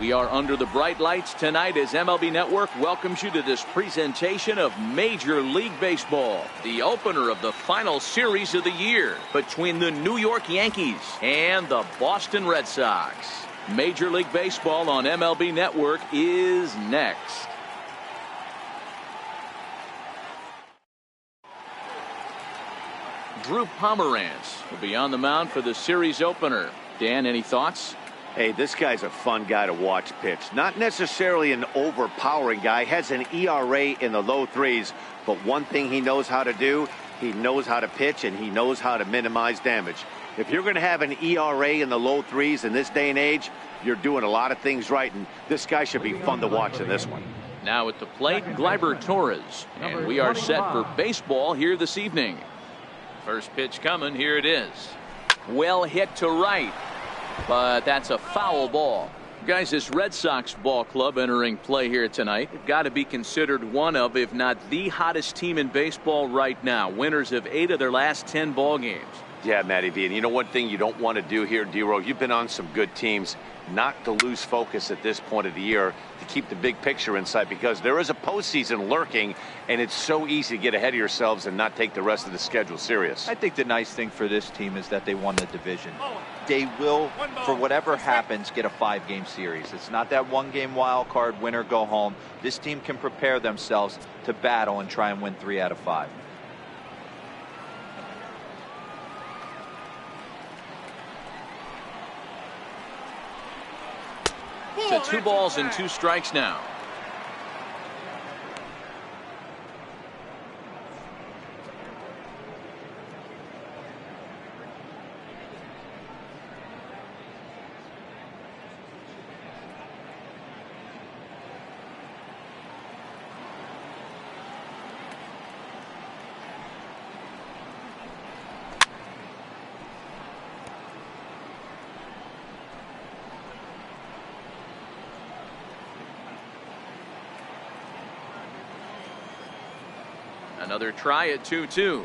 We are under the bright lights tonight as MLB Network welcomes you to this presentation of Major League Baseball, the opener of the final series of the year between the New York Yankees and the Boston Red Sox. Major League Baseball on MLB Network is next. Drew Pomeranz will be on the mound for the series opener. Dan, any thoughts? Hey, this guy's a fun guy to watch pitch. Not necessarily an overpowering guy. Has an ERA in the low threes. But one thing he knows how to do, he knows how to pitch and he knows how to minimize damage. If you're going to have an ERA in the low threes in this day and age, you're doing a lot of things right. And this guy should be fun to watch in this one. Now at the plate, Gleyber Torres. And we are set for baseball here this evening. First pitch coming. Here it is. Well hit to right. But that's a foul ball. Guys, this Red Sox ball club entering play here tonight, got to be considered one of, if not the hottest team in baseball right now. Winners of 8 of their last 10 ball games. Yeah, Matty V. And you know one thing you don't want to do here, D-Row, you've been on some good teams, not to lose focus at this point of the year, to keep the big picture in sight, because there is a postseason lurking, and it's so easy to get ahead of yourselves and not take the rest of the schedule serious. I think the nice thing for this team is that they won the division. They will, for whatever happens, get a 5-game series. It's not that 1-game wild card, win or go home. This team can prepare themselves to battle and try and win 3 out of 5. To 2 balls and 2 strikes now. Another try at 2-2.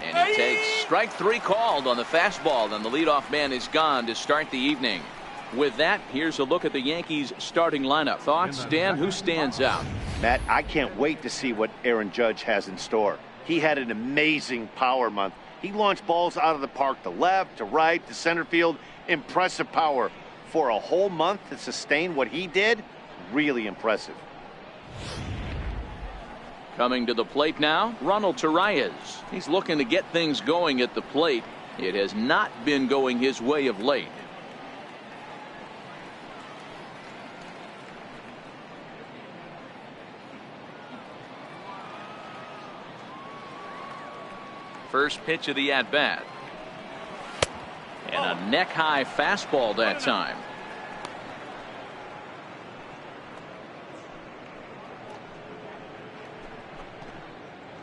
And he takes strike 3 called on the fastball, and the leadoff man is gone to start the evening. With that, here's a look at the Yankees starting lineup. Thoughts, Dan? Who stands out? Matt, I can't wait to see what Aaron Judge has in store. He had an amazing power month. He launched balls out of the park to left, to right, to center field. Impressive power. For a whole month to sustain what he did, really impressive. Coming to the plate now, Ronald Torres. He's looking to get things going at the plate. It has not been going his way of late. First pitch of the at-bat. And a neck-high fastball that time.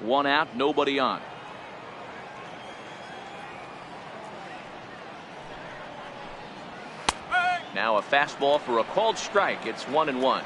One out, nobody on. Now a fastball for a called strike. It's 1-1.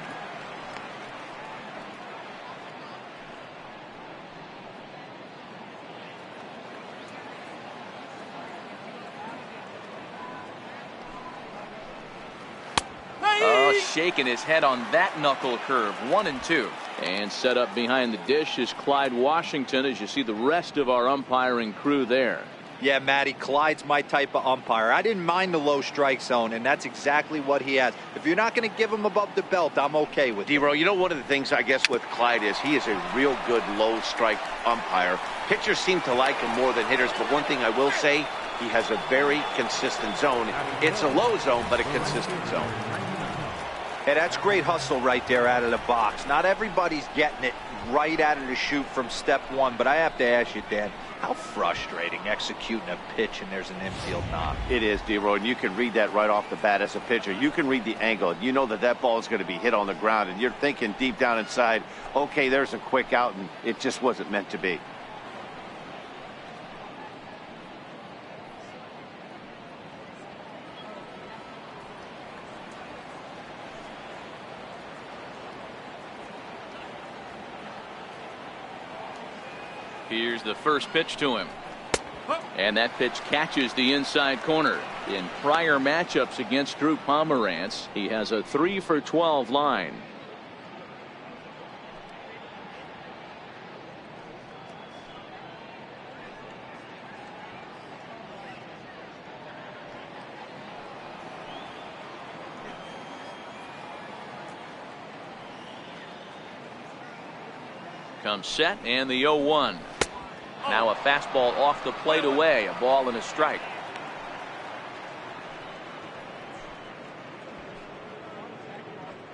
Oh, shaking his head on that knuckle curve. 1-2. And set up behind the dish is Clyde Washington, as you see the rest of our umpiring crew there. Yeah, Matty, Clyde's my type of umpire. I didn't mind the low strike zone, and that's exactly what he has. If you're not going to give him above the belt, I'm okay with it. D-Row, you know, one of the things I guess with Clyde is he is a real good low strike umpire. Pitchers seem to like him more than hitters, but one thing I will say, he has a very consistent zone. It's a low zone, but a consistent zone. Hey, that's great hustle right there out of the box. Not everybody's getting it right out of the chute from step 1, but I have to ask you, Dan, how frustrating executing a pitch and there's an infield knock. It is, D-Roy, and you can read that right off the bat as a pitcher. You can read the angle. You know that that ball is going to be hit on the ground, and you're thinking deep down inside, okay, there's a quick out, and it just wasn't meant to be. Here's the first pitch to him. And that pitch catches the inside corner. In prior matchups against Drew Pomerantz, he has a 3 for 12 line. Comes set and the 0-1. Now a fastball off the plate away. A ball and a strike.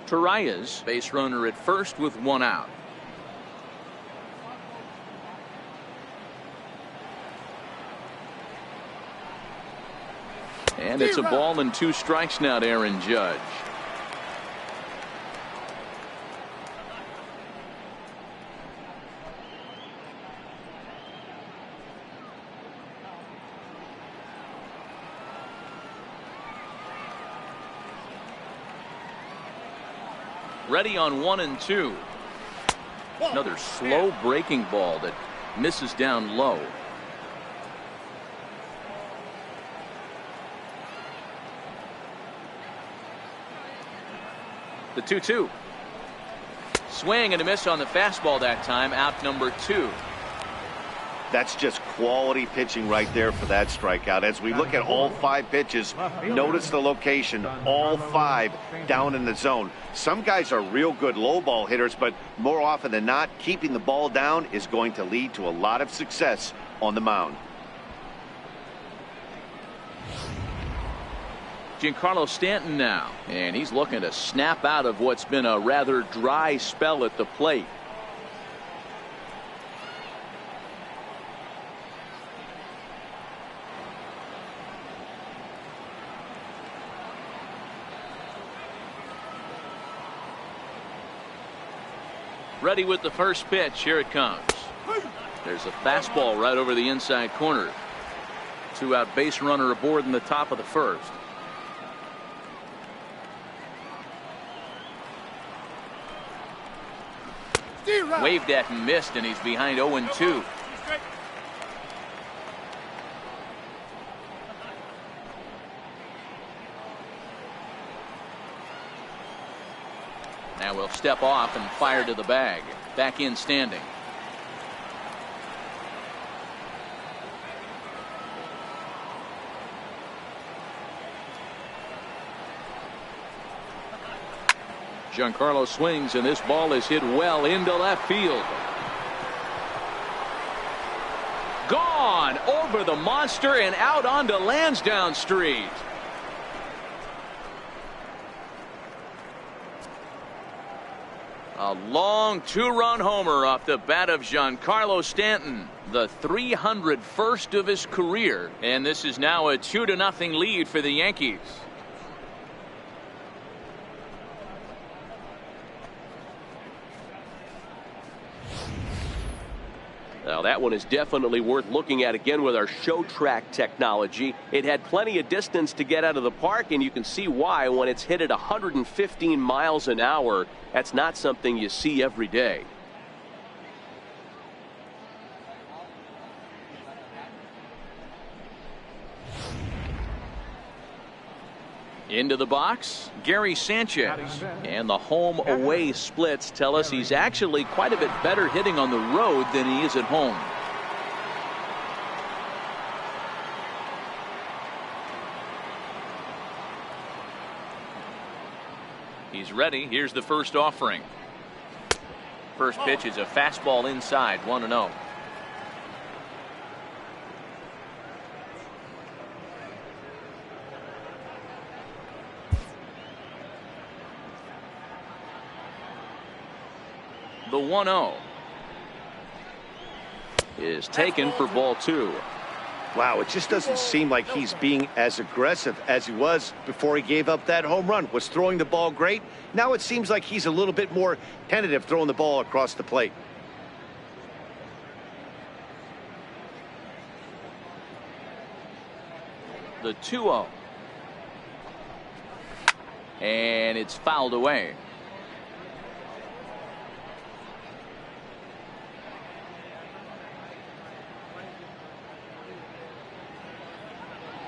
Torreyes, base runner at first with 1 out. And it's a ball and 2 strikes now to Aaron Judge. Ready on 1 and 2. Another slow breaking ball that misses down low. The 2-2. Swing and a miss on the fastball that time. Out number 2. That's just quality pitching right there for that strikeout. As we look at all 5 pitches, notice the location, all 5 down in the zone. Some guys are real good low ball hitters, but more often than not, keeping the ball down is going to lead to a lot of success on the mound. Giancarlo Stanton now, and he's looking to snap out of what's been a rather dry spell at the plate. Ready with the first pitch. Here it comes. There's a fastball right over the inside corner. 2 out base runner aboard in the top of the first. Waved at and missed, and he's behind 0-2. Now we'll step off and fire to the bag. Back in standing. Giancarlo swings, and this ball is hit well into left field. Gone over the monster and out onto Lansdowne Street. A long 2-run homer off the bat of Giancarlo Stanton, the 301st of his career, and this is now a 2-0 lead for the Yankees. Now that one is definitely worth looking at again with our show track technology. It had plenty of distance to get out of the park, and you can see why when it's hit at 115 miles an hour. That's not something you see every day. Into the box, Gary Sanchez. And the home-away splits tell us he's actually quite a bit better hitting on the road than he is at home. He's ready. Here's the first offering. First pitch is a fastball inside, 1-0. The 1-0 is taken for ball 2. Wow, it just doesn't seem like he's being as aggressive as he was before he gave up that home run. Was throwing the ball great. Now it seems like he's a little bit more tentative throwing the ball across the plate. The 2-0. And it's fouled away.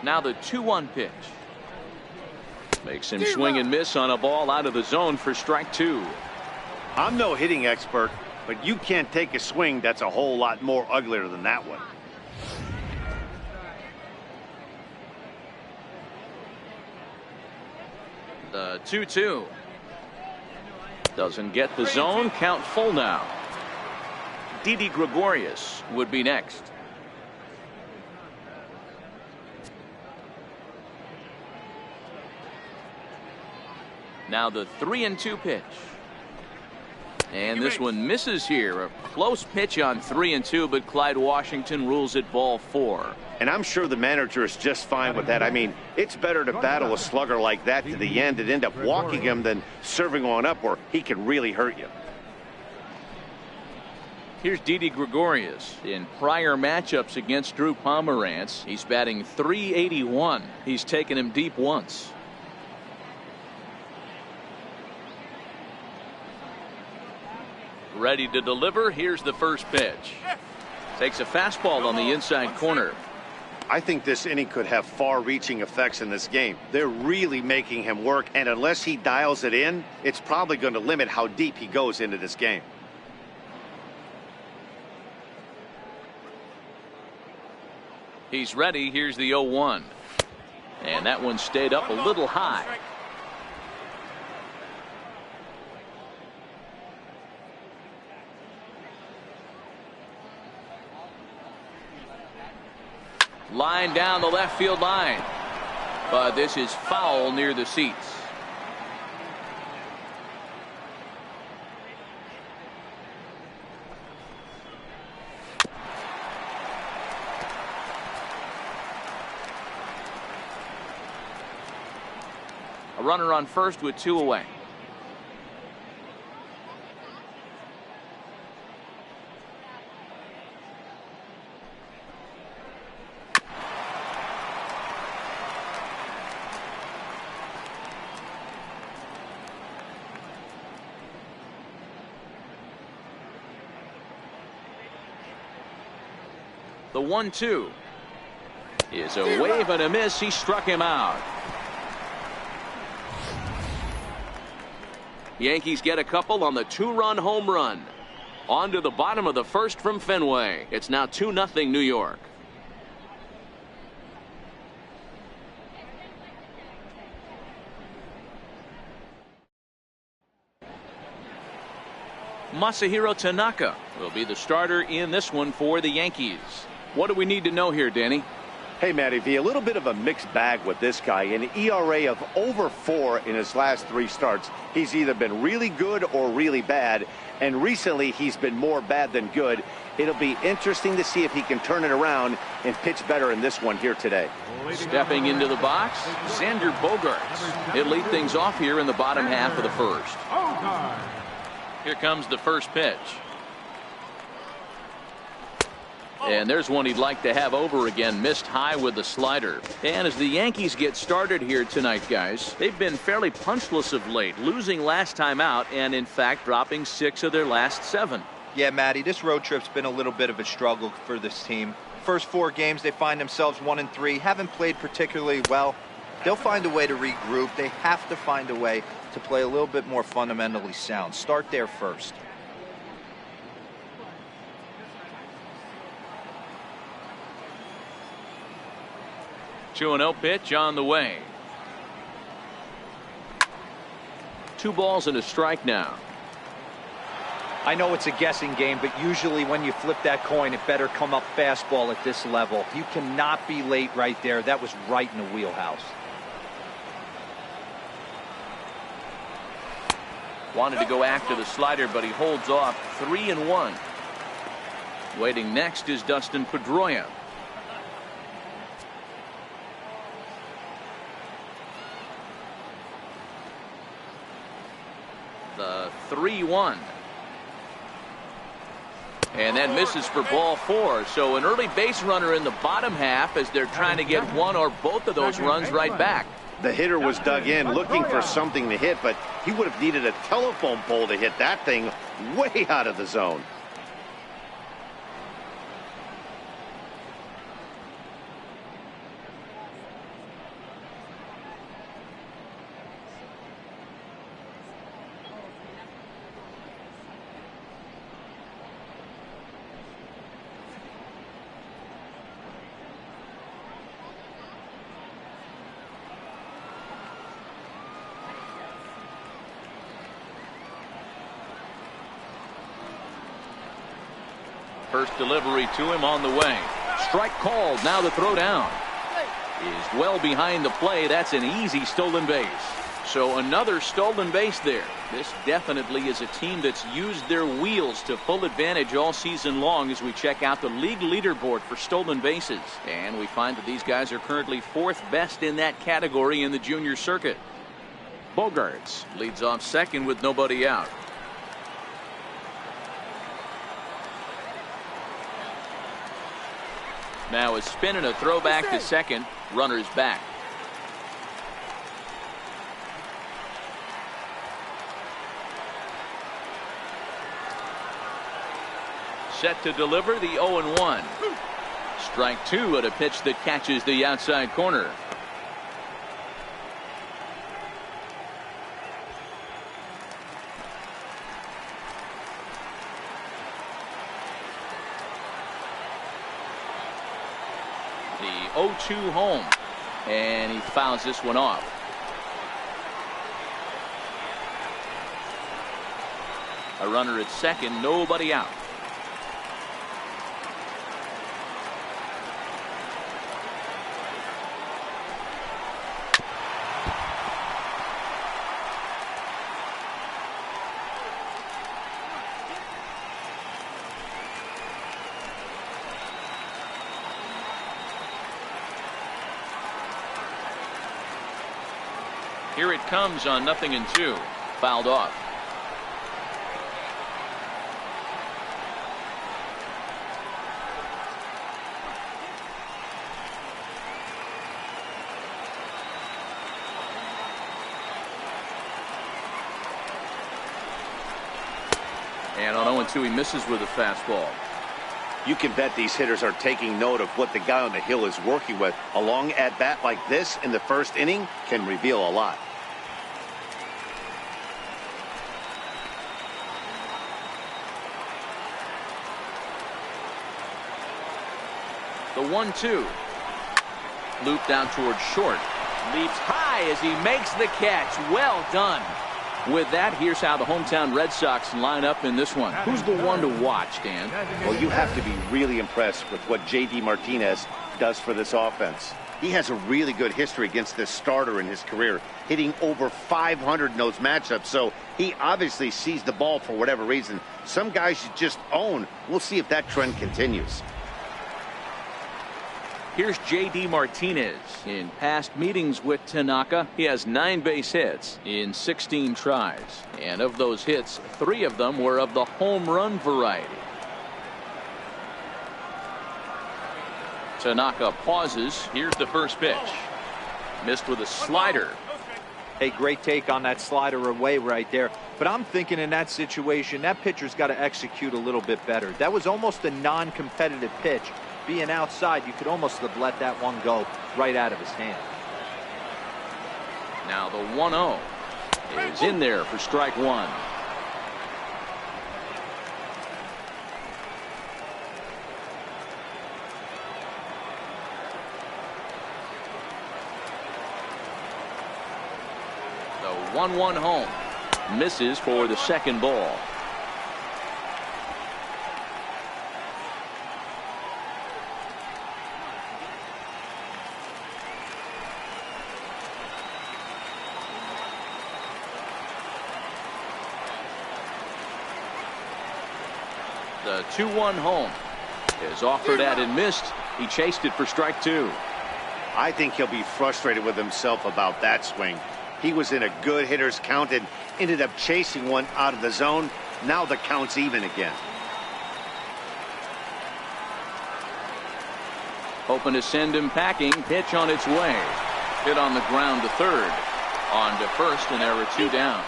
Now the 2-1 pitch. Makes him swing and miss on a ball out of the zone for strike 2. I'm no hitting expert, but you can't take a swing that's a whole lot more uglier than that one. The 2-2. Doesn't get the zone. Count full now. Didi Gregorius would be next. Now the 3-2 pitch. And this one misses here. A close pitch on 3-2, but Clyde Washington rules it ball 4. And I'm sure the manager is just fine with that. I mean, it's better to battle a slugger like that to the end and end up walking him than serving on up where he can really hurt you. Here's Didi Gregorius. In prior matchups against Drew Pomerantz, he's batting .381. He's taken him deep once. Ready to deliver. Here's the first pitch. Takes a fastball on the inside corner. I think this inning could have far-reaching effects in this game. They're really making him work, and unless he dials it in, it's probably going to limit how deep he goes into this game. He's ready. Here's the 0-1. And that one stayed up a little high. Line down the left field line. But this is foul near the seats. A runner on first with 2 away. The 1-2 is a wave and a miss. He struck him out. Yankees get a couple on the 2-run home run. On to the bottom of the first from Fenway. It's now 2-0 New York. Masahiro Tanaka will be the starter in this one for the Yankees. What do we need to know here, Danny? Hey, Matty V, a little bit of a mixed bag with this guy. An ERA of over 4 in his last 3 starts. He's either been really good or really bad, and recently he's been more bad than good. It'll be interesting to see if he can turn it around and pitch better in this one here today. Stepping into the box, Xander Bogaerts. He'll lead things off here in the bottom half of the first. Here comes the first pitch. And there's one he'd like to have over again. Missed high with the slider. And as the Yankees get started here tonight, guys, they've been fairly punchless of late, losing last time out and in fact dropping 6 of their last 7. Yeah, Matty, this road trip's been a little bit of a struggle for this team. First 4 games they find themselves 1-3, haven't played particularly well. They'll find a way to regroup. They have to find a way to play a little bit more fundamentally sound. Start there first. Two and 0 pitch on the way. 2 balls and a strike now. I know it's a guessing game, but usually when you flip that coin, it better come up fastball at this level. You cannot be late right there. That was right in the wheelhouse. Wanted to go after the slider, but he holds off. 3-1. Waiting next is Dustin Pedroia. The 3-1. And that misses for ball 4. So an early base runner in the bottom half as they're trying to get one or both of those runs right back. The hitter was dug in looking for something to hit, but he would have needed a telephone pole to hit that thing way out of the zone. First delivery to him on the way. Strike called. Now the throw down is well behind the play. That's an easy stolen base. So another stolen base there. This definitely is a team that's used their wheels to full advantage all season long as we check out the league leaderboard for stolen bases. And we find that these guys are currently 4th best in that category in the junior circuit. Bogarts leads off second with nobody out. Now a spin and a throwback to second. Runners back. Set to deliver the 0-1. Strike 2 at a pitch that catches the outside corner. The 0-2 home, and he fouls this one off. A runner at second, nobody out. Here it comes on 0-2. Fouled off. And on 0-2 he misses with a fastball. You can bet these hitters are taking note of what the guy on the hill is working with. A long at bat like this in the first inning can reveal a lot. The 1-2. Looped down towards short. Leaps high as he makes the catch. Well done. With that, here's how the hometown Red Sox line up in this one. Who's the one to watch, Dan? Well, you have to be really impressed with what J.D. Martinez does for this offense. He has a really good history against this starter in his career, hitting over 500 in those matchups. So he obviously sees the ball for whatever reason. Some guys you just own. We'll see if that trend continues. Here's J.D. Martinez. In past meetings with Tanaka, he has 9 base hits in 16 tries. And of those hits, 3 of them were of the home run variety. Tanaka pauses. Here's the first pitch. Missed with a slider. Hey, great take on that slider away right there. But I'm thinking in that situation, that pitcher's got to execute a little bit better. That was almost a non-competitive pitch. Being outside, you could almost have let that one go right out of his hand. Now the 1-0 is in there for strike 1. The 1-1 home misses for the second ball. The 2-1 home is offered at and missed. He chased it for strike 2. I think he'll be frustrated with himself about that swing. He was in a good hitter's count and ended up chasing one out of the zone. Now the count's even again. Hoping to send him packing. Pitch on its way. Hit on the ground to third. On to first, and there are 2 down.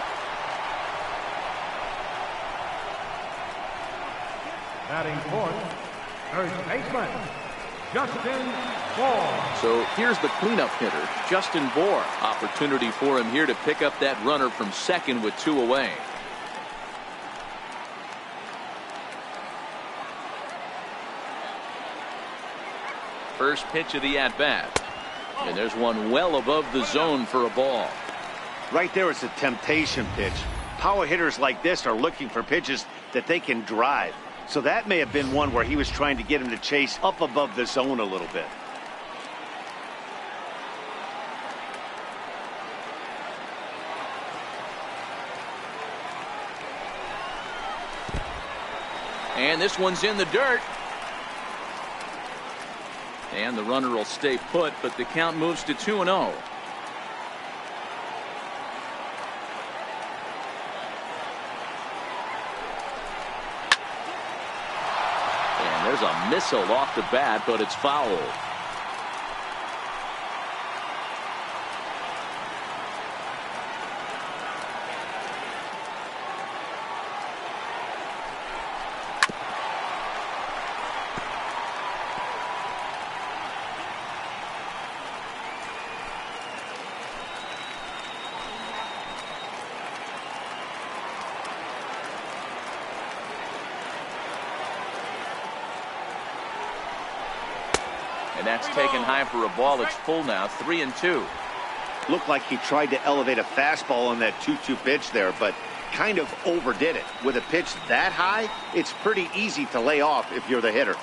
Batting fourth, first baseman, Justin Bohr. So here's the cleanup hitter, Justin Bohr. Opportunity for him here to pick up that runner from second with 2 away. First pitch of the at-bat. And there's one well above the zone for a ball. Right there is a temptation pitch. Power hitters like this are looking for pitches that they can drive. So that may have been one where he was trying to get him to chase up above the zone a little bit. And this one's in the dirt. And the runner will stay put, but the count moves to 2-0. And there's a missile off the bat, but it's foul. And that's taken high for a ball. It's full now, 3-2. Looked like he tried to elevate a fastball on that 2-2 pitch there, but kind of overdid it. With a pitch that high, it's pretty easy to lay off if you're the hitter.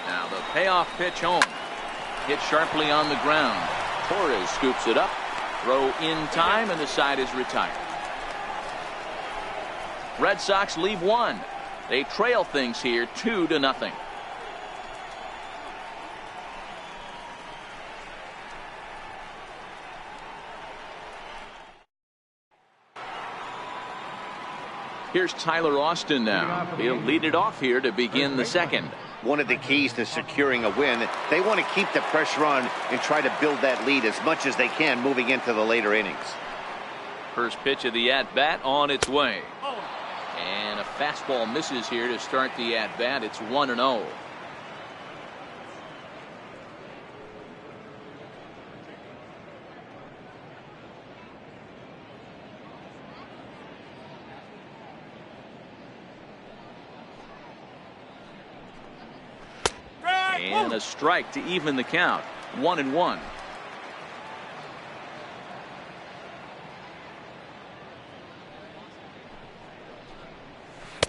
Now the payoff pitch home. Hit sharply on the ground. Torres scoops it up. Throw in time, and the side is retired. Red Sox leave one. They trail things here 2-0. Here's Tyler Austin now. He'll lead it off here to begin the second. One of the keys to securing a win, they want to keep the pressure on and try to build that lead as much as they can moving into the later innings. First pitch of the at-bat on its way. And a fastball misses here to start the at-bat. It's 1-0. And a strike to even the count. 1-1.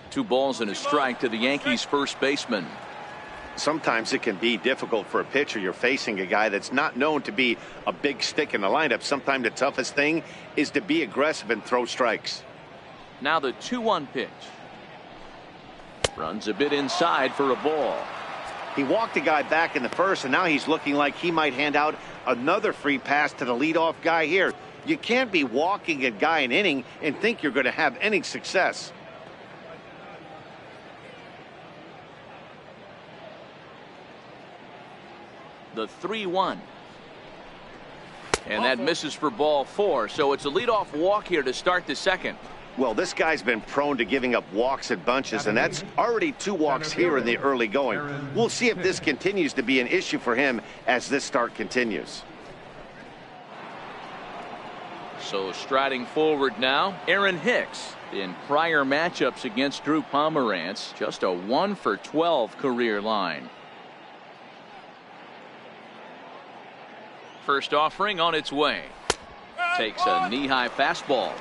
Two balls and a strike to the Yankees first baseman. Sometimes it can be difficult for a pitcher. You're facing a guy that's not known to be a big stick in the lineup. Sometimes the toughest thing is to be aggressive and throw strikes. Now the 2-1 pitch. Runs a bit inside for a ball. He walked a guy back in the first, and now he's looking like he might hand out another free pass to the leadoff guy here. You can't be walking a guy an inning and think you're going to have any success. The 3-1. And that misses for ball 4. So it's a leadoff walk here to start the second. Well, this guy's been prone to giving up walks and bunches, and that's already 2 walks here in the early going. We'll see if this continues to be an issue for him as this start continues. So striding forward now, Aaron Hicks. In prior matchups against Drew Pomerantz, just a 1-for-12 career line. First offering on its way. Takes a knee-high fastball.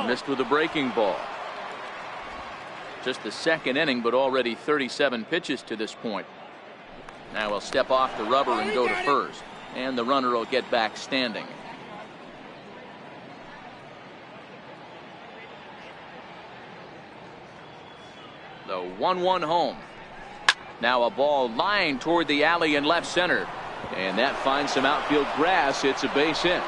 Missed with a breaking ball. Just the second inning, but already 37 pitches to this point. Now he'll step off the rubber and go to first. And the runner will get back standing. The 1-1 home. Now a ball lined toward the alley in left center. And that finds some outfield grass. It's a base hit.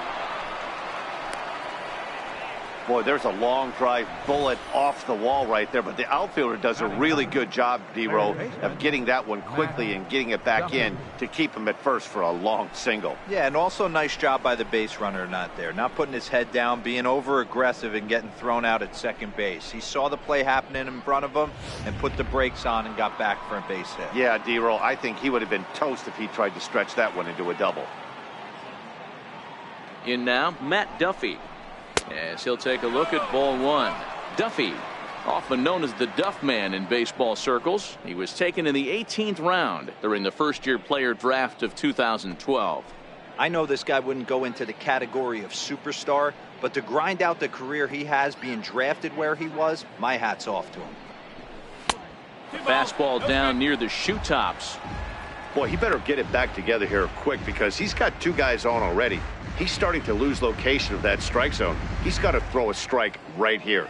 Boy, there's a long drive bullet off the wall right there, but the outfielder does a really good job, D-Row, of getting that one quickly and getting it back in to keep him at first for a long single. Yeah, and also nice job by the base runner not putting his head down, being over aggressive and getting thrown out at second base. He saw the play happening in front of him and put the brakes on and got back for a base hit. Yeah, D-Row, I think he would have been toast if he tried to stretch that one into a double. In now, Matt Duffy, as he'll take a look at ball one. Duffy, often known as the Duff Man in baseball circles. He was taken in the 18th round during the first-year player draft of 2012. I know this guy wouldn't go into the category of superstar, but to grind out the career he has being drafted where he was, my hat's off to him. Fastball down near the shoe tops. Boy, he better get it back together here quick because he's got two guys on already. He's starting to lose location of that strike zone. He's got to throw a strike right here.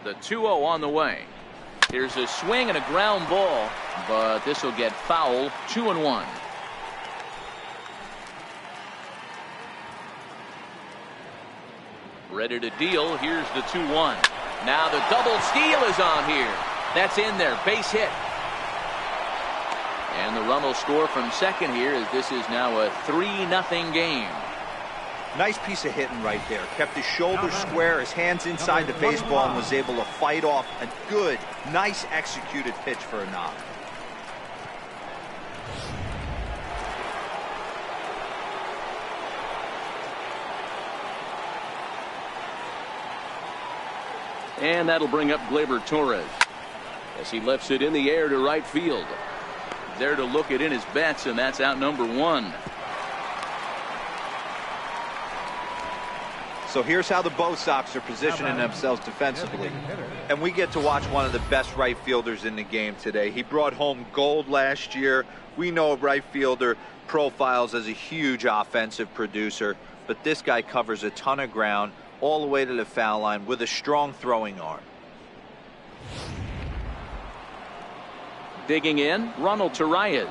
The 2-0 on the way. Here's a swing and a ground ball, but this will get foul. 2-1. Ready to deal. Here's the 2-1. Now the double steal is on here. That's in there. Base hit. And the run will score from second here as this is now a 3-0 game. Nice piece of hitting right there. Kept his shoulders square, his hands inside the baseball, and was able to fight off a good, nice executed pitch for a knock. And that'll bring up Gleyber Torres as he lifts it in the air to right field. There to look it in his bets, and that's out number one. So here's how the Bo Sox are positioning themselves defensively. And we get to watch one of the best right fielders in the game today. He brought home gold last year. We know a right fielder profiles as a huge offensive producer, but this guy covers a ton of ground all the way to the foul line with a strong throwing arm. Digging in, Ronald Torres.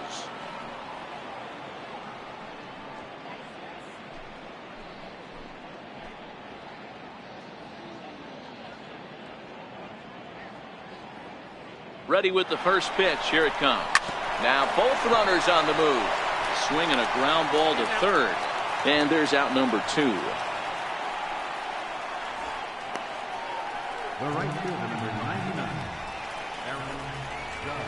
Ready with the first pitch. Here it comes. Now both runners on the move. Swing and a ground ball to third. And there's out number two. The right fielder, number 99, Aaron Judge.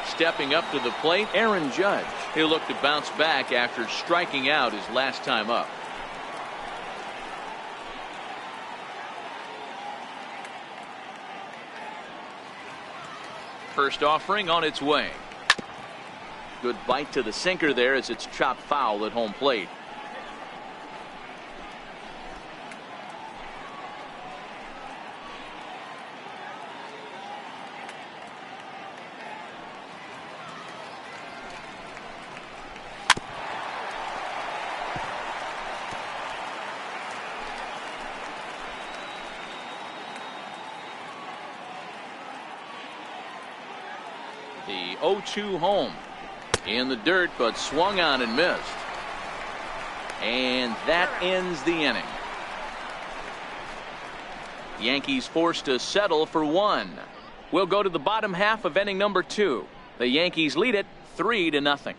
Stepping up to the plate, Aaron Judge. He'll look to bounce back after striking out his last time up. First offering on its way. Good bite to the sinker there as it's chopped foul at home plate. The 0-2 home in the dirt, but swung on and missed. And that ends the inning. Yankees forced to settle for one. We'll go to the bottom half of inning number two. The Yankees lead it 3-0.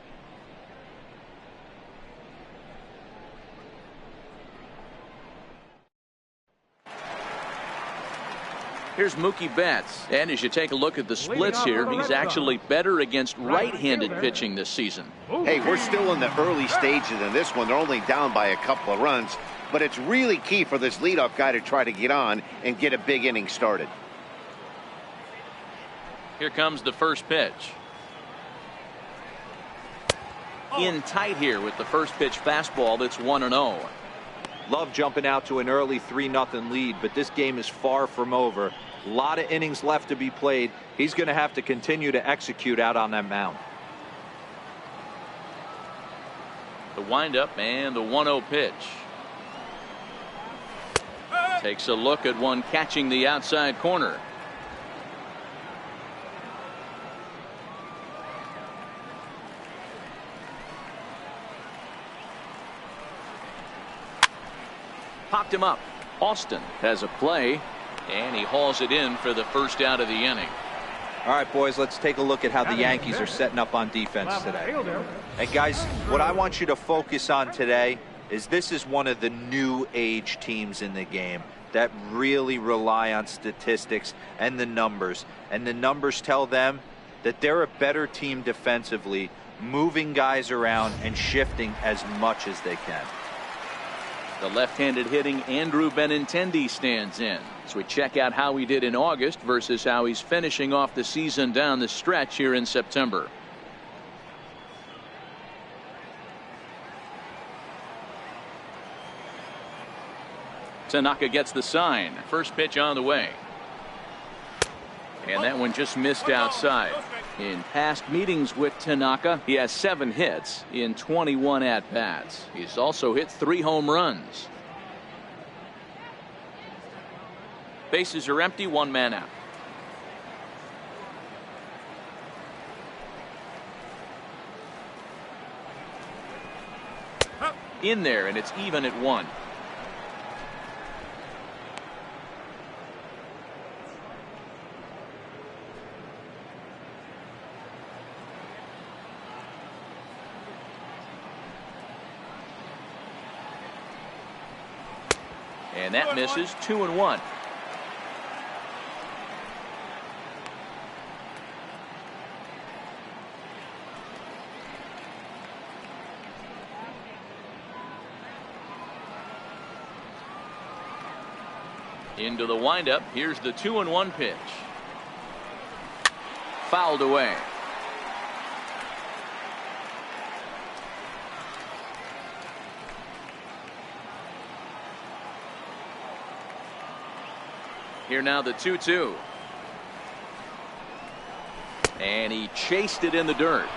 Here's Mookie Betts, and as you take a look at the splits here, he's actually better against right-handed pitching this season. Hey, we're still in the early stages in this one. They're only down by a couple of runs, but it's really key for this leadoff guy to try to get on and get a big inning started. Here comes the first pitch. In tight here with the first pitch fastball. That's 1-0. Love jumping out to an early 3-0 lead, but this game is far from over. A lot of innings left to be played. He's going to have to continue to execute out on that mound. The windup and the 1-0 pitch. Takes a look at one catching the outside corner. Popped him up. Austin has a play, and he hauls it in for the first out of the inning. All right, boys, let's take a look at how the Yankees are setting up on defense today. And guys, what I want you to focus on today is this is one of the new age teams in the game that really rely on statistics and the numbers. And the numbers tell them that they're a better team defensively, moving guys around and shifting as much as they can. The left-handed hitting Andrew Benintendi stands in. So we check out how he did in August versus how he's finishing off the season down the stretch here in September. Tanaka gets the sign. First pitch on the way. And that one just missed outside. In past meetings with Tanaka, he has 7 hits in 21 at-bats. He's also hit 3 home runs. Bases are empty, 1 man out. In there, and it's even at 1. And that misses. 2-1. Into the windup. Here's the 2-1 pitch. Fouled away. Here now the 2-2. And he chased it in the dirt.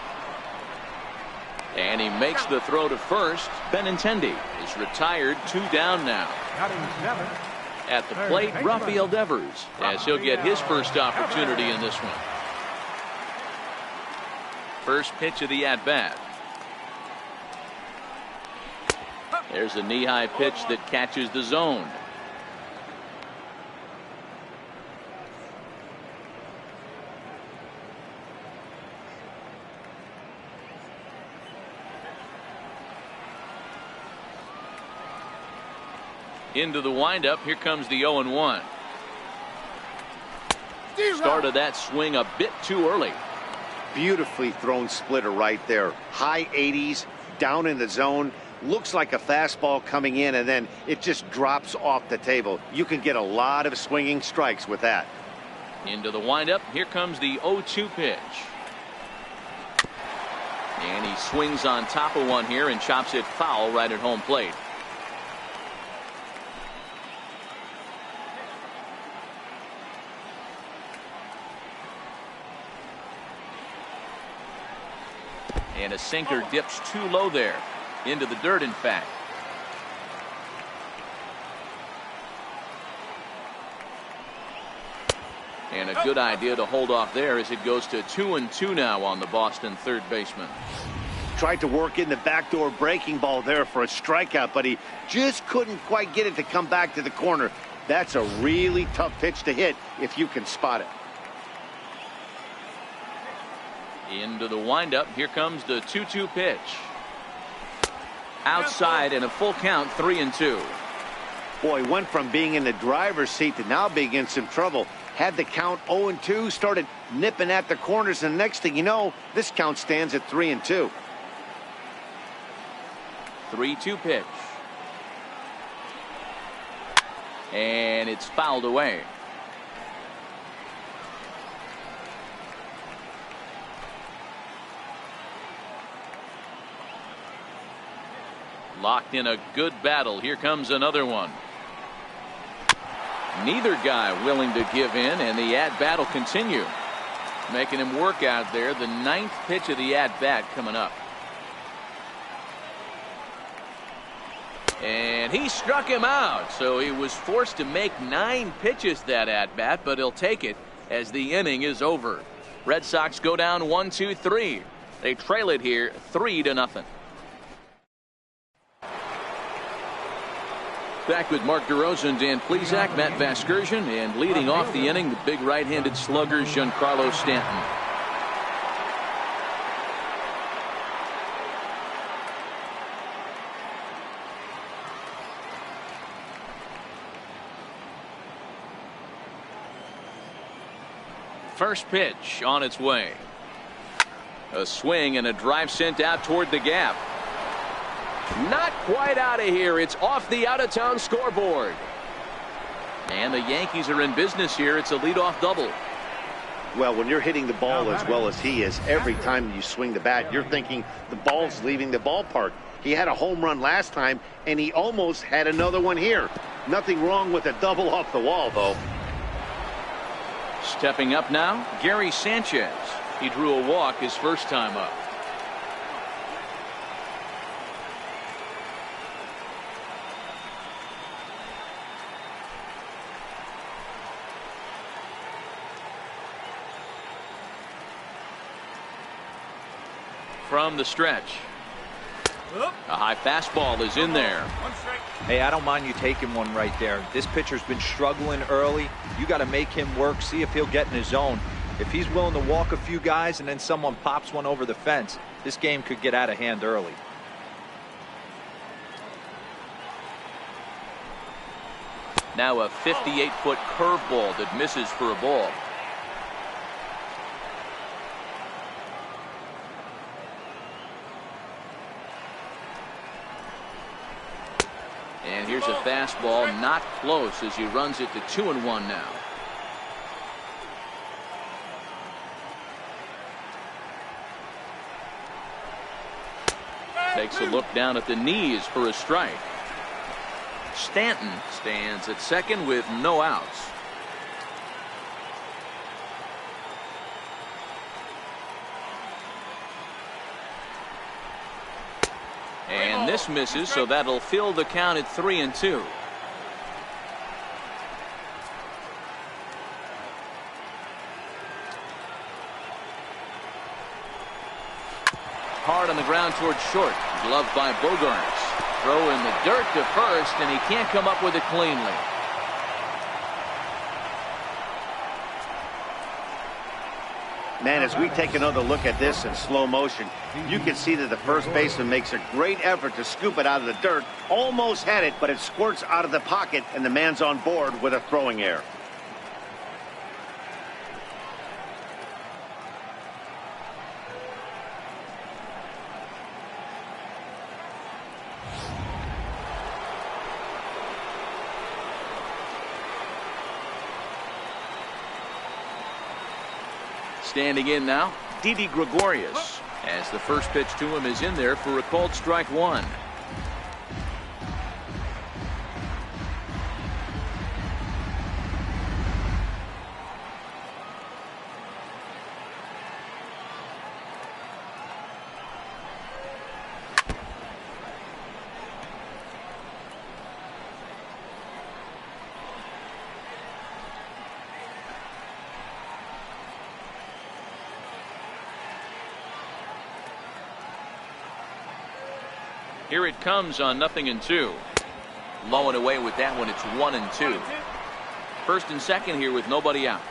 And he makes the throw to first. Benintendi is retired, 2 down now. At the plate, Rafael Devers, as he'll get his first opportunity in this one. First pitch of the at-bat. There's a knee-high pitch that catches the zone. Into the windup. Here comes the 0-1. Started that swing a bit too early. Beautifully thrown splitter right there. High 80s, down in the zone. Looks like a fastball coming in, and then it just drops off the table. You can get a lot of swinging strikes with that. Into the windup. Here comes the 0-2 pitch. And he swings on top of one here and chops it foul right at home plate. And a sinker dips too low there. Into the dirt, in fact. And a good idea to hold off there as it goes to 2-2 now on the Boston third baseman. Tried to work in the backdoor breaking ball there for a strikeout, but he just couldn't quite get it to come back to the corner. That's a really tough pitch to hit if you can spot it. Into the windup. Here comes the 2-2 pitch. Outside and a full count, 3-2. Boy, went from being in the driver's seat to now being in some trouble. Had the count 0-2, started nipping at the corners, and the next thing you know, this count stands at 3-2. 3-2 pitch. And it's fouled away. Locked in a good battle. Here comes another one. Neither guy willing to give in, and the at-bat will continue. Making him work out there. The 9th pitch of the at-bat coming up. And he struck him out, so he was forced to make 9 pitches that at-bat, but he'll take it as the inning is over. Red Sox go down 1-2-3. They trail it here 3-0. Back with Mark DeRosa, Dan Plesac, Matt Vasgersian, and leading off the inning, the big right-handed slugger, Giancarlo Stanton. First pitch on its way. A swing and a drive sent out toward the gap. Not quite out of here. It's off the out-of-town scoreboard. And the Yankees are in business here. It's a leadoff double. Well, when you're hitting the ball as well as he is, every time you swing the bat, you're thinking the ball's leaving the ballpark. He had a home run last time, and he almost had another one here. Nothing wrong with a double off the wall, though. Stepping up now, Gary Sanchez. He drew a walk his first time up. From the stretch. A high fastball is in there. Hey, I don't mind you taking one right there. This pitcher's been struggling early. You got to make him work, see if he'll get in his zone. If he's willing to walk a few guys and then someone pops one over the fence, this game could get out of hand early. Now a 58-foot curveball that misses for a ball. And here's a fastball, not close, as he runs it to 2-1 now. Takes a look down at the knees for a strike. Stanton stands at second with no outs. And this misses, so that'll fill the count at 3-2. Hard on the ground towards short. Gloved by Bogarts. Throw in the dirt to first, and he can't come up with it cleanly. Man, as we take another look at this in slow motion, you can see that the first baseman makes a great effort to scoop it out of the dirt. Almost had it, but it squirts out of the pocket, and the man's on board with a throwing error. Standing in now, Didi Gregorius, as the first pitch to him is in there for a called strike one. Here it comes on 0-2. Low and away with that one. It's 1-2. First and second here with nobody out.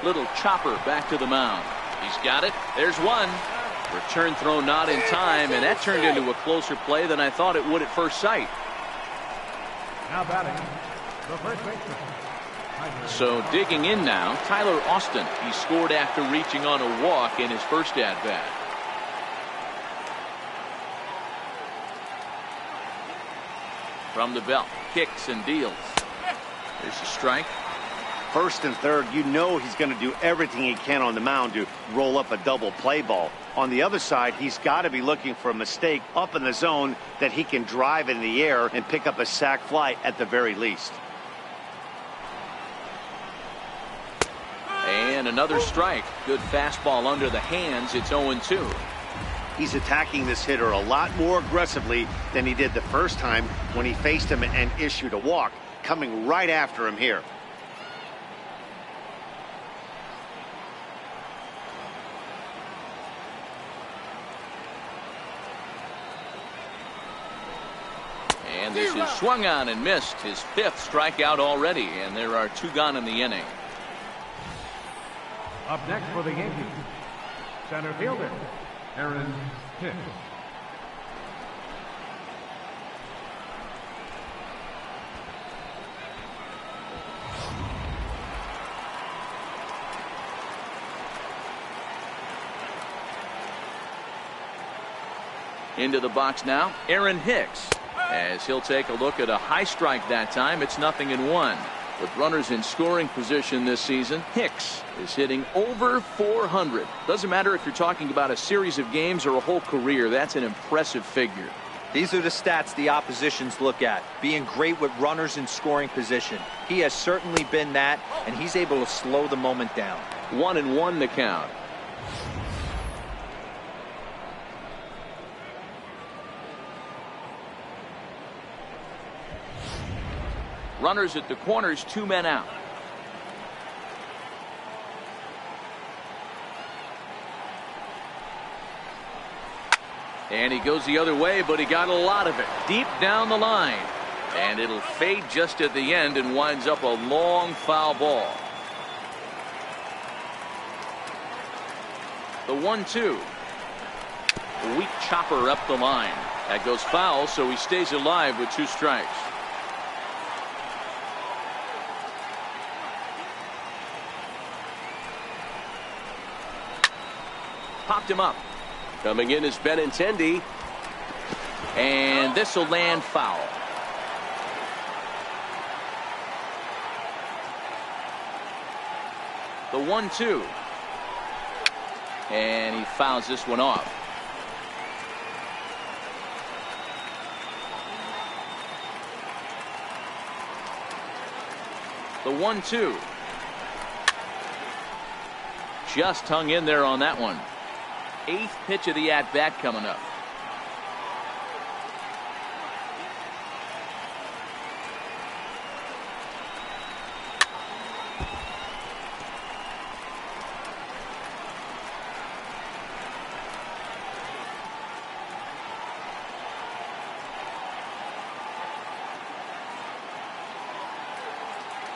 Little chopper back to the mound. He's got it. There's one. Return throw not in time, and that turned into a closer play than I thought it would at first sight. Now batting, the first baseman. So digging in now, Tyler Austin. He scored after reaching on a walk in his first at-bat. From the belt, kicks and deals. There's a strike. First and third, you know he's going to do everything he can on the mound to roll up a double play ball. On the other side, he's got to be looking for a mistake up in the zone that he can drive in the air and pick up a sac fly at the very least. And another strike. Good fastball under the hands. It's 0-2. He's attacking this hitter a lot more aggressively than he did the first time when he faced him and issued a walk. Coming right after him here. And this is swung on and missed. His 5th strikeout already, and there are 2 gone in the inning. Up next for the Yankees, center fielder, Aaron Hicks. Into the box now, Aaron Hicks. As he'll take a look at a high strike that time. It's 0-1. With runners in scoring position this season, Hicks is hitting over 400. Doesn't matter if you're talking about a series of games or a whole career. That's an impressive figure. These are the stats the oppositions look at. Being great with runners in scoring position. He has certainly been that, and he's able to slow the moment down. 1-1 the count. Runners at the corners, 2 men out. And he goes the other way, but he got a lot of it deep down the line. And it'll fade just at the end and winds up a long foul ball. The 1-2. A weak chopper up the line. That goes foul, so he stays alive with 2 strikes. Popped him up. Coming in is Benintendi. And this will land foul. The 1-2. And he fouls this one off. The 1-2. Just hung in there on that one. 8th pitch of the at-bat coming up.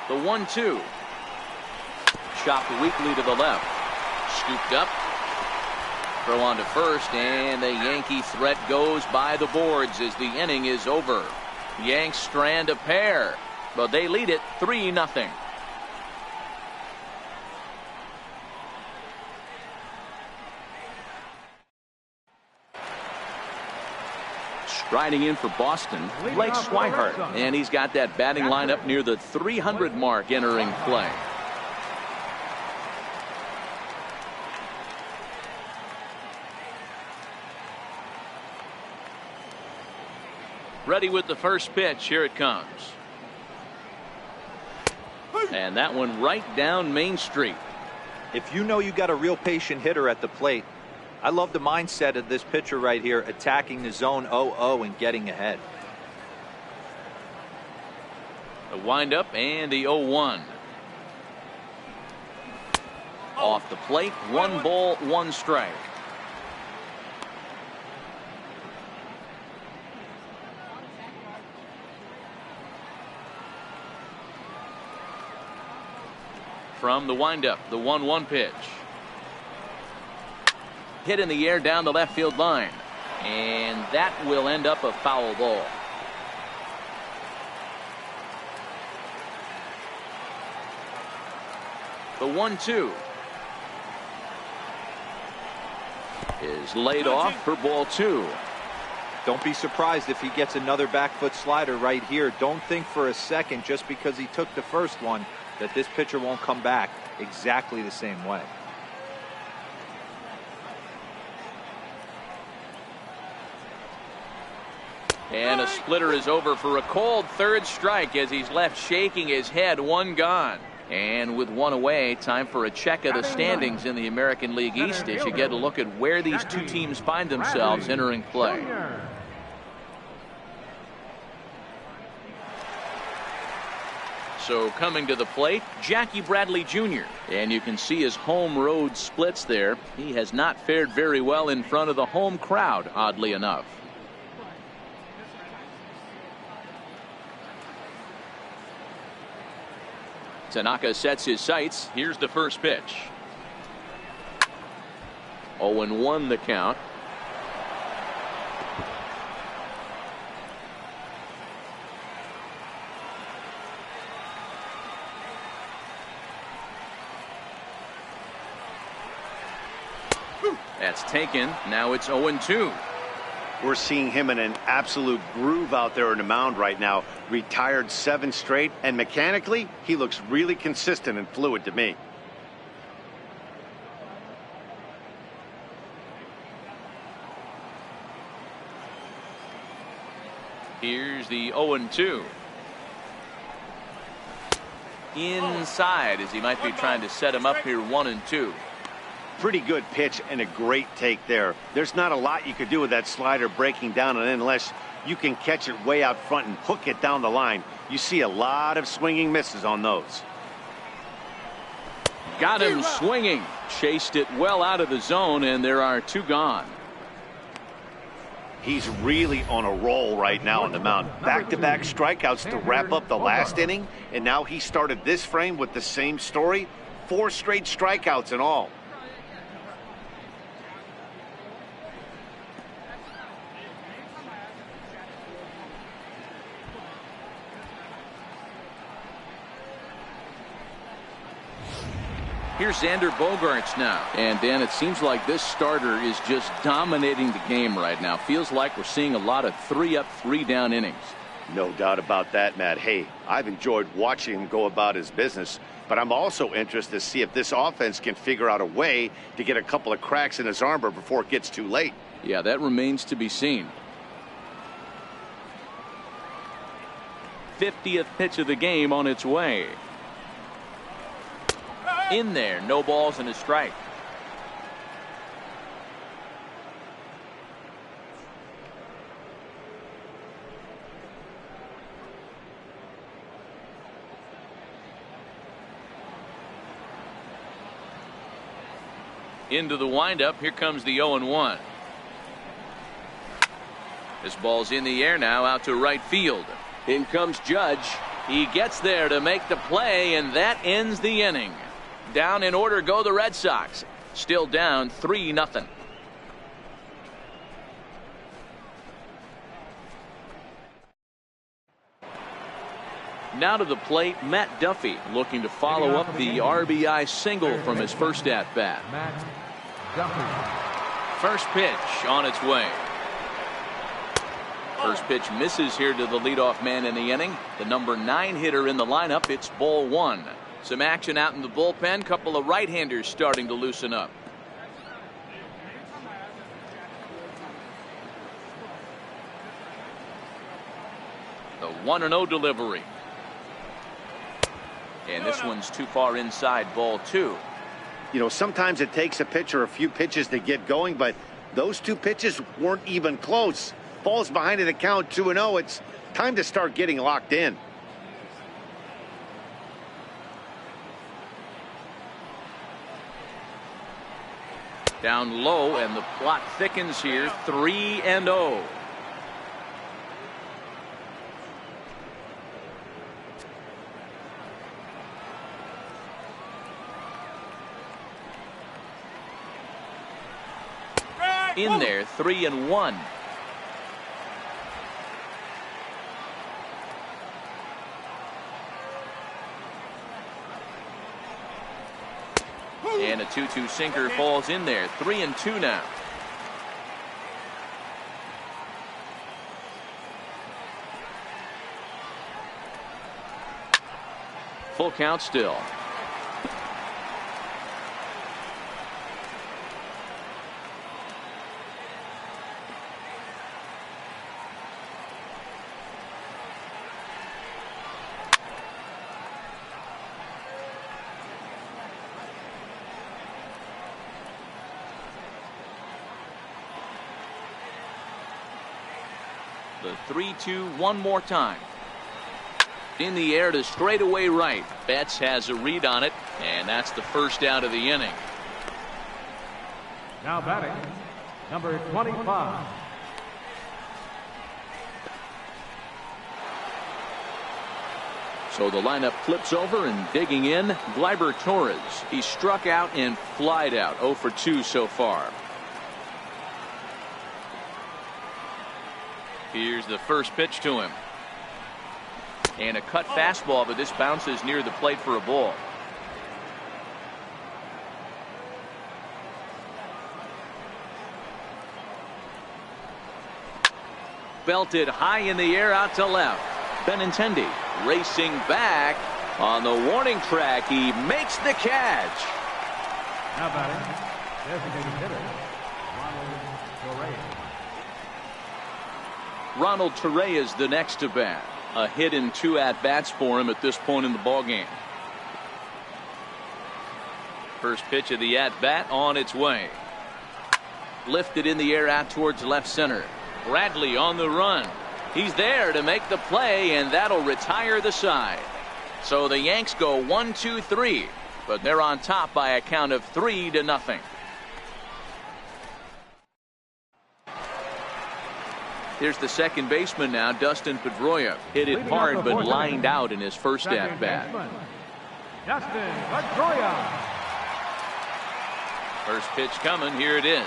The 1-2. Chopped weakly to the left. Scooped up. Throw on to first, and the Yankee threat goes by the boards as the inning is over. Yanks strand a pair, but they lead it 3-0. Striding in for Boston, Blake Swihart, and he's got that batting lineup near the 300 mark entering play. Ready with the first pitch. Here it comes. And that one right down Main Street. If you know you got a real patient hitter at the plate, I love the mindset of this pitcher right here, attacking the zone 0-0 and getting ahead. The windup and the 0-1. Off the plate, 1 ball, 1 strike. From the windup, the 1-1 pitch. Hit in the air down the left field line. And that will end up a foul ball. The 1-2 is laid off for ball 2. Don't be surprised if he gets another back foot slider right here. Don't think for a second, just because he took the first one, that this pitcher won't come back exactly the same way. And a splitter is over for a called 3rd strike as he's left shaking his head. 1 gone. And with 1 away, time for a check of the standings in the American League East as you get a look at where these 2 teams find themselves entering play. So coming to the plate, Jackie Bradley Jr. And you can see his home road splits there. He has not fared very well in front of the home crowd, oddly enough. Tanaka sets his sights. Here's the first pitch. 0-1 the count. That's taken. Now it's 0-2. We're seeing him in an absolute groove out there on the mound right now. Retired 7 straight, and mechanically, he looks really consistent and fluid to me. Here's the 0-2. Inside, as he might be trying to set him up here, 1-2. Pretty good pitch and a great take there. There's not a lot you could do with that slider breaking down, and unless you can catch it way out front and hook it down the line, you see a lot of swinging misses on those. Got him swinging. Chased it well out of the zone, and there are 2 gone. He's really on a roll right now on the mound. Back-to-back strikeouts to wrap up the last inning, and now he started this frame with the same story. 4 straight strikeouts in all. Here's Xander Bogaerts now. And Dan, it seems like this starter is just dominating the game right now. Feels like we're seeing a lot of 3-up, 3-down innings. No doubt about that, Matt. Hey, I've enjoyed watching him go about his business, but I'm also interested to see if this offense can figure out a way to get a couple of cracks in his armor before it gets too late. Yeah, that remains to be seen. 50th pitch of the game on its way. In there, no balls and a strike. Into the windup. Here comes the 0-1. This ball's in the air now, out to right field. In comes Judge. He gets there to make the play, and that ends the inning. Down in order go the Red Sox. Still down 3-0. Now to the plate, Matt Duffy looking to follow up the RBI single from his first at bat. First pitch on its way. First pitch misses here to the leadoff man in the inning. The number 9 hitter in the lineup. It's ball 1. Some action out in the bullpen. Couple of right-handers starting to loosen up. The 1-0 delivery. And this one's too far inside, ball 2. You know, sometimes it takes a pitcher a few pitches to get going, but those 2 pitches weren't even close. Ball's behind in the count, 2-0. It's time to start getting locked in. Down low, and the plot thickens here. 3-0. In there, 3-1. And a 2-2 sinker falls in there. 3-2 now. Full count still. The 3-2 one more time. In the air to straightaway right. Betts has a read on it, and that's the first out of the inning. Now batting, number 25. So the lineup flips over, and digging in, Gleyber Torres. He struck out and flied out. 0 for 2 so far. Here's the first pitch to him. And a cut fastball, but this bounces near the plate for a ball. Belted high in the air out to left. Benintendi racing back on the warning track. He makes the catch. Now batting, designated hitter, Ronald Torres. Ronald Torres is the next to bat. A hit and 2 at-bats for him at this point in the ballgame. First pitch of the at-bat on its way. Lifted in the air out towards left center. Bradley on the run. He's there to make the play, and that'll retire the side. So the Yanks go 1-2-3, but they're on top by a count of 3-0. Here's the second baseman now, Dustin Pedroia. Hit it hard, but lined out in his first at-bat. Dustin Pedroia. First pitch coming. Here it is.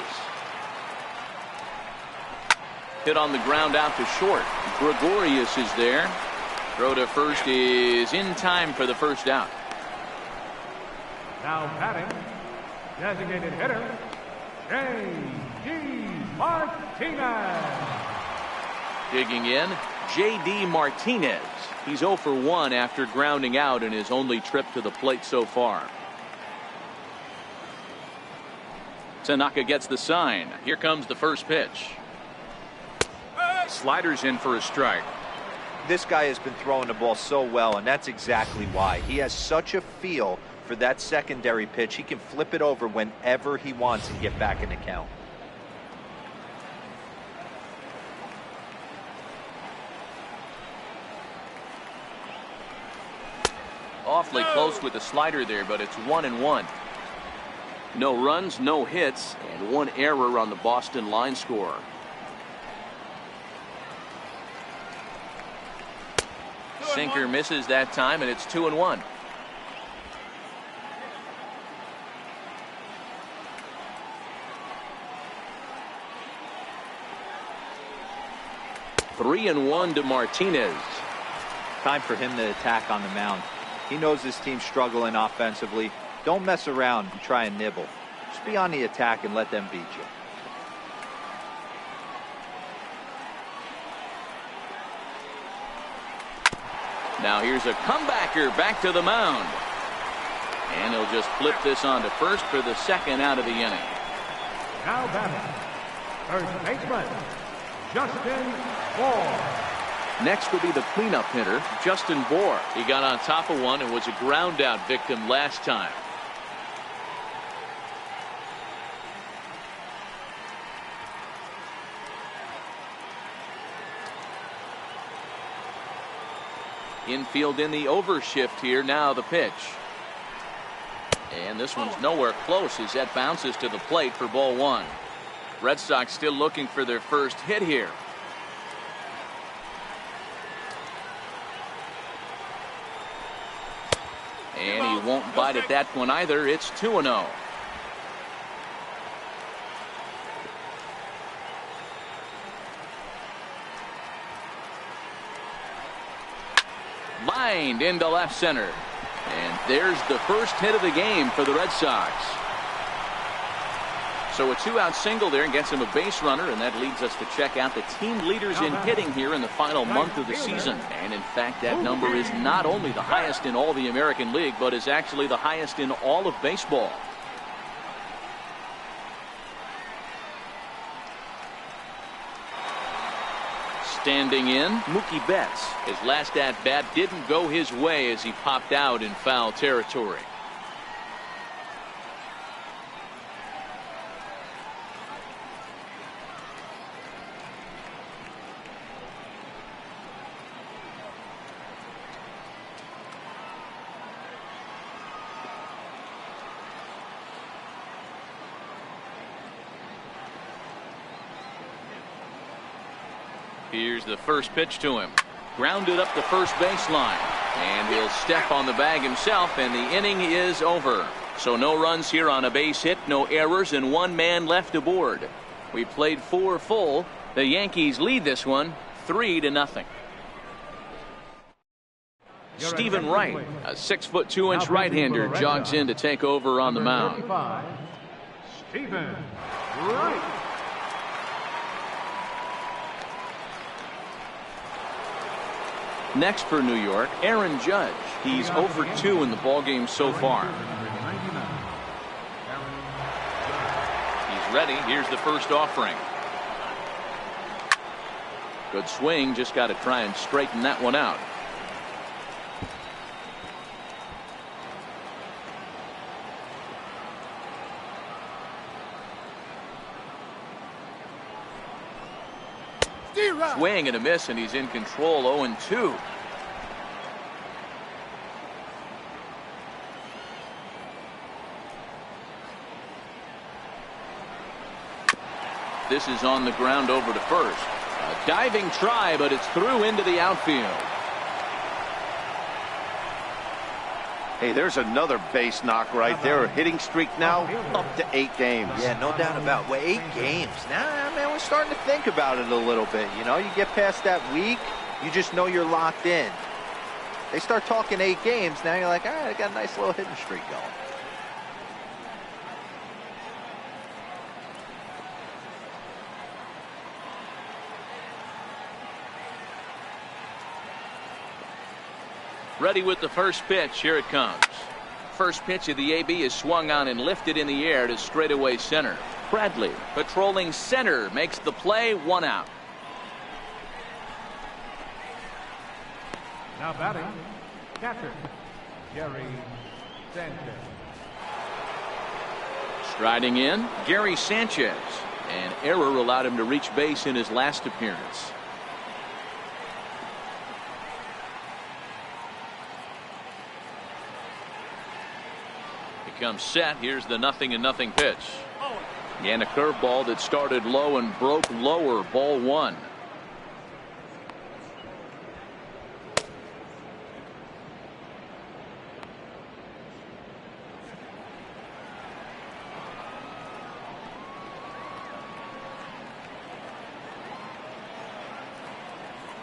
Hit on the ground out to short. Gregorius is there. Throw to first is in time for the first out. Now batting, designated hitter, J.D. Martinez. Digging in, J.D. Martinez. He's 0 for 1 after grounding out in his only trip to the plate so far. Tanaka gets the sign. Here comes the first pitch. Sliders in for a strike. This guy has been throwing the ball so well, and that's exactly why. He has such a feel for that secondary pitch. He can flip it over whenever he wants and get back in the count. Awfully close with the slider there, but it's 1-1. No runs, no hits, and 1 error on the Boston line score. Sinker misses that time, and it's 2-1. Three and 1 to Martinez. Time for him to attack on the mound. He knows his team's struggling offensively. Don't mess around and try and nibble. Just be on the attack and let them beat you. Now here's a comebacker back to the mound. And he'll just flip this on to first for the second out of the inning. Now batting, first baseman, Justin Bohr. Next will be the cleanup hitter, Justin Bohr. He got on top of one and was a ground out victim last time. Infield in the overshift here. Now the pitch. And this one's nowhere close as that bounces to the plate for ball 1. Red Sox still looking for their first hit here. And he won't bite at that one either. It's 2-0. Lined into left center. And there's the first hit of the game for the Red Sox. So a 2-out single there and gets him a base runner, and that leads us to check out the team leaders in hitting here in the final month of the season. And in fact, that number is not only the highest in all the American League, but is actually the highest in all of baseball. Standing in, Mookie Betts. His last at-bat didn't go his way as he popped out in foul territory. Here's the first pitch to him. Grounded up the first baseline. And he'll step on the bag himself, and the inning is over. So no runs here on a base hit, no errors, and one man left aboard. We played 4 full. The Yankees lead this one 3-0. Stephen Wright, a 6'2" right-hander, jogs in to take over on the mound. Stephen Wright. Next for New York, Aaron Judge. He's 0 for 2 in the ballgame so far. He's ready. Here's the first offering. Good swing. Just got to try and straighten that one out. Swing and a miss, and he's in control. 0-2. This is on the ground over to first. A diving try, but it's through into the outfield. Hey, there's another base knock right there. A hitting streak now up to 8 games. Yeah, no doubt about it. Well, 8 games. Now, man, we're starting to think about it a little bit. You know, you get past that week, you just know you're locked in. They start talking 8 games, now you're like, all right, I got a nice little hitting streak going. Ready with the first pitch. Here it comes. First pitch of the AB is swung on and lifted in the air to straightaway center. Bradley, patrolling center, makes the play. 1 out. Now batting, catcher Gary Sanchez. Striding in, Gary Sanchez. An error allowed him to reach base in his last appearance. Comes set. Here's the 0-0 pitch. And a curveball that started low and broke lower. Ball 1.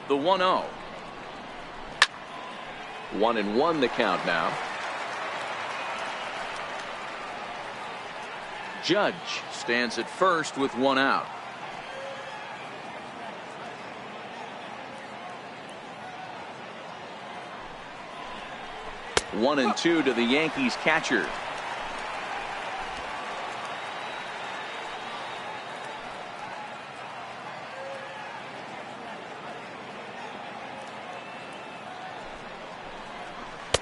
The 1-0. 1-1 the count now. Judge stands at first with 1 out. One and 2 to the Yankees catcher.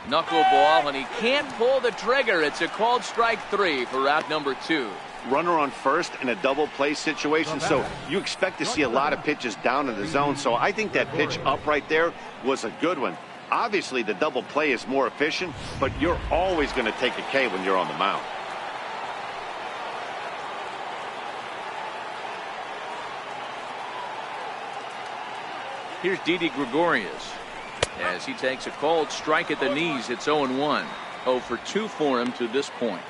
Knuckleball, and he can't pull the trigger. It's a called strike 3 for out number 2. Runner on first in a double play situation, so you expect to see a lot of pitches down in the zone. So I think that pitch up right there was a good one. Obviously, the double play is more efficient, but you're always going to take a K when you're on the mound. Here's Didi Gregorius. As he takes a called strike at the knees, it's 0-1. 0 for 2 for him to this point.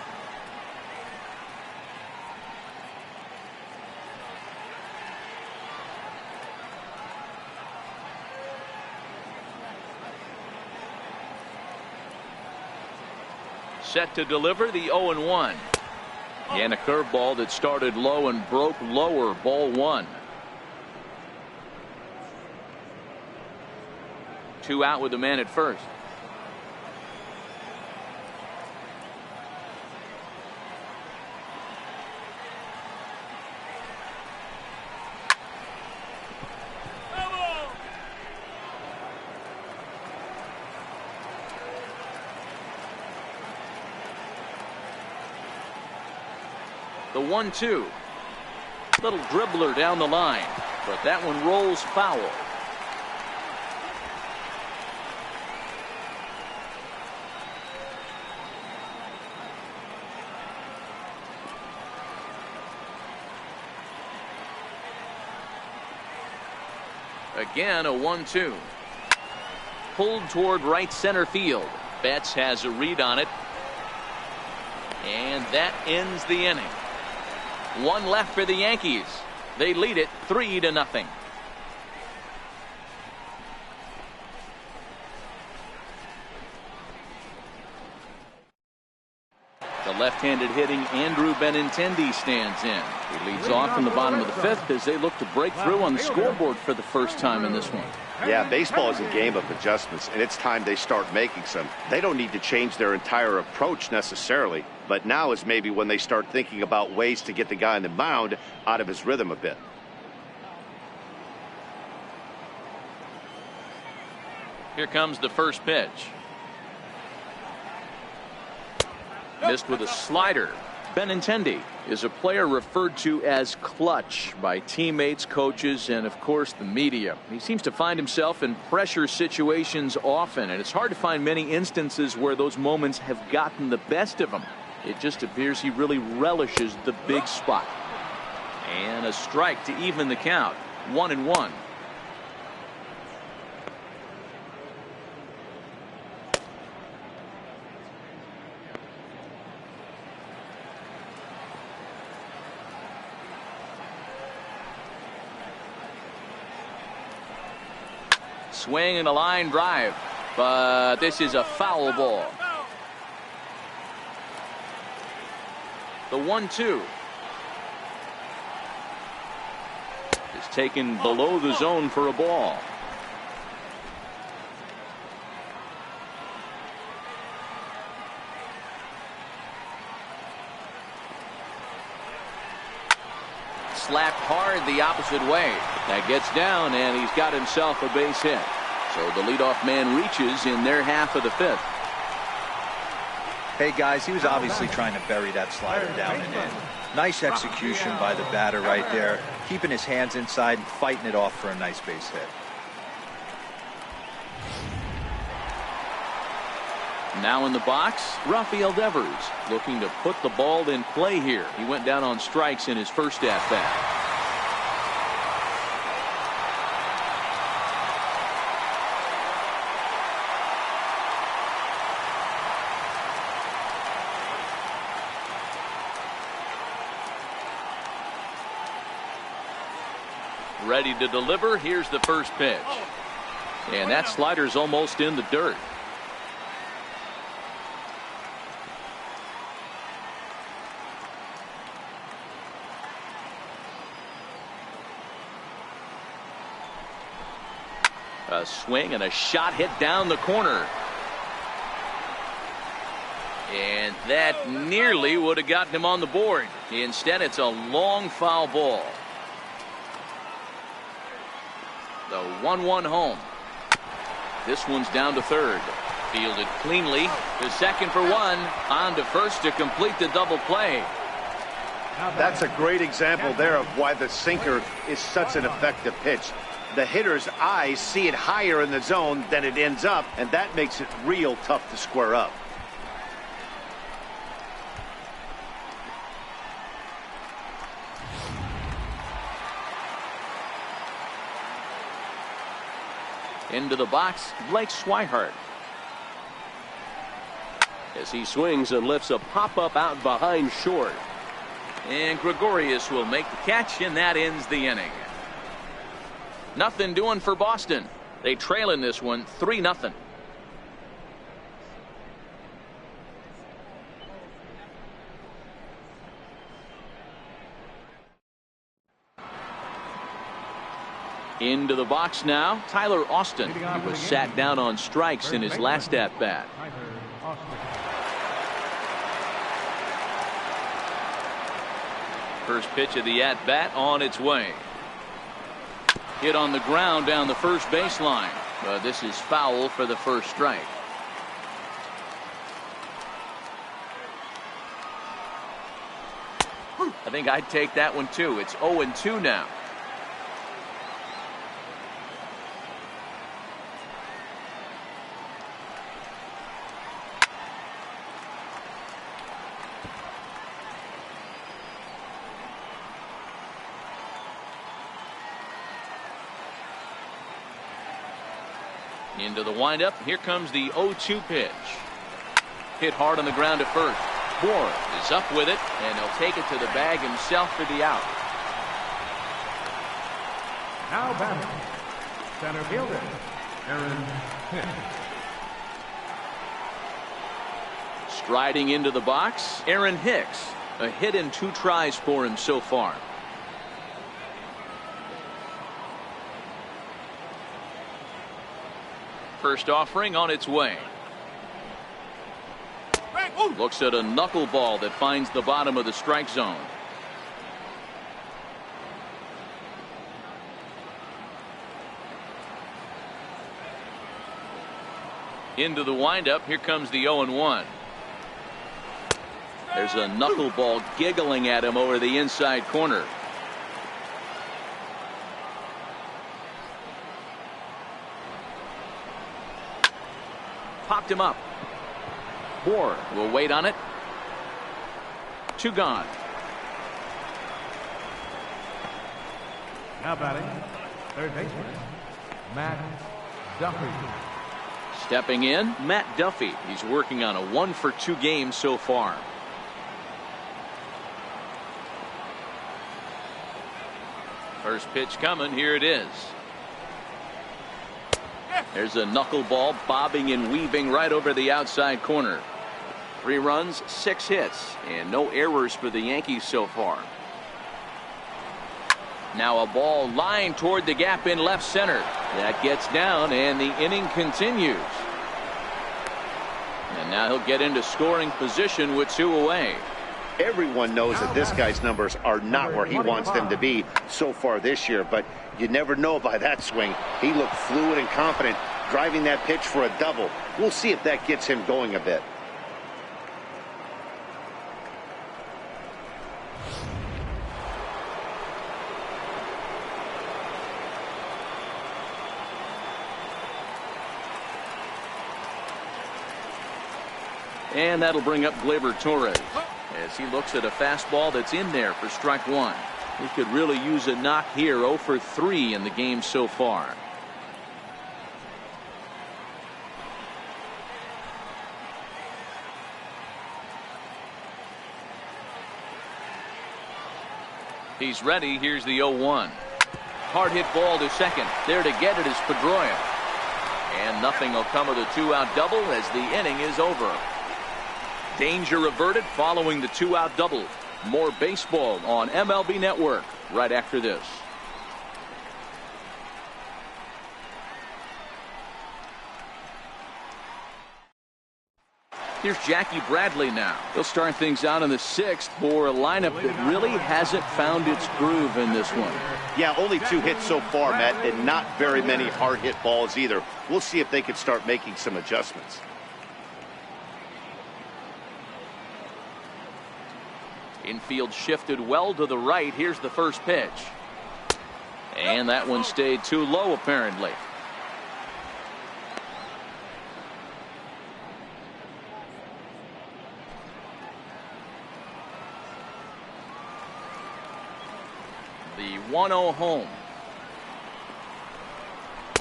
Set to deliver the 0-1. And a curveball that started low and broke lower. Ball 1. 2 out with the man at first. The 1-2. Little dribbler down the line, but that one rolls foul. Again, a 1-2. pulled toward right center field. Betts has a read on it. And that ends the inning. One left for the Yankees. They lead it 3-0. The left-handed hitting Andrew Benintendi stands in. He leads off in the bottom of the fifth as they look to break through on the scoreboard for the first time in this one. Yeah, baseball is a game of adjustments, and it's time they start making some. They don't need to change their entire approach necessarily, but now is maybe when they start thinking about ways to get the guy on the mound out of his rhythm a bit. Here comes the first pitch. Missed with a slider. Benintendi is a player referred to as clutch by teammates, coaches, and of course the media. He seems to find himself in pressure situations often, and it's hard to find many instances where those moments have gotten the best of him. It just appears he really relishes the big spot. And a strike to even the count. 1-1. Swing and a line drive, but this is a foul ball. The 1-2 is taken below the zone for a ball. Slapped hard the opposite way. That gets down, and he's got himself a base hit. So the leadoff man reaches in their half of the fifth. Hey guys, he was obviously trying to bury that slider down and in. Nice execution by the batter right there, keeping his hands inside and fighting it off for a nice base hit. Now in the box, Rafael Devers looking to put the ball in play here. He went down on strikes in his first at bat. Ready to deliver. Here's the first pitch. And that slider's almost in the dirt. A swing and a shot hit down the corner. And that nearly would have gotten him on the board. Instead, it's a long foul ball. The 1-1 home. This one's down to third. Fielded cleanly to second for one. On to first to complete the double play. That's a great example there of why the sinker is such an effective pitch. The hitter's eyes see it higher in the zone than it ends up, and that makes it real tough to square up. Into the box, Blake Swihart. As he swings and lifts a pop-up out behind short. And Gregorius will make the catch, and that ends the inning. Nothing doing for Boston. They trail in this one 3-0. Into the box now, Tyler Austin. He was sat down on strikes in his last at bat. First pitch of the at bat on its way. Hit on the ground down the first baseline. But this is foul for the first strike. I think I'd take that one too. It's 0-2 now. Into the windup. Here comes the 0-2 pitch. Hit hard on the ground to first. Bohr is up with it, and he'll take it to the bag himself for the out. Now batting, center fielder, Aaron Hicks. Striding into the box, Aaron Hicks. A hit and 2 tries for him so far. First offering on its way. Looks at a knuckleball that finds the bottom of the strike zone. Into the windup. Here comes the 0-1. There's a knuckleball giggling at him over the inside corner. Popped him up. Bohr will wait on it. 2 gone. Now batting, third baseman, Matt Duffy. Stepping in, Matt Duffy. He's working on a 1-for-2 game so far. First pitch coming. Here it is. There's a knuckleball bobbing and weaving right over the outside corner. 3 runs, 6 hits, and no errors for the Yankees so far. Now a ball lined toward the gap in left center. That gets down, and the inning continues. And now he'll get into scoring position with 2 away. Everyone knows that this guy's numbers are not where he wants them to be so far this year, but you never know by that swing. He looked fluid and confident, driving that pitch for a double. We'll see if that gets him going a bit. And that'll bring up Gleyber Torres as he looks at a fastball that's in there for strike 1. He could really use a knock here. 0 for 3 in the game so far. He's ready. Here's the 0-1. Hard hit ball to second. There to get it is Pedroia. And nothing will come of the 2-out double as the inning is over. Danger averted following the 2-out double. More baseball on MLB Network right after this. Here's Jackie Bradley now. He'll start things out in the 6th for a lineup that really hasn't found its groove in this one. Yeah, only 2 hits so far, Matt, and not very many hard hit balls either. We'll see if they can start making some adjustments. Infield shifted well to the right. Here's the first pitch. And that one stayed too low apparently. The 1-0 home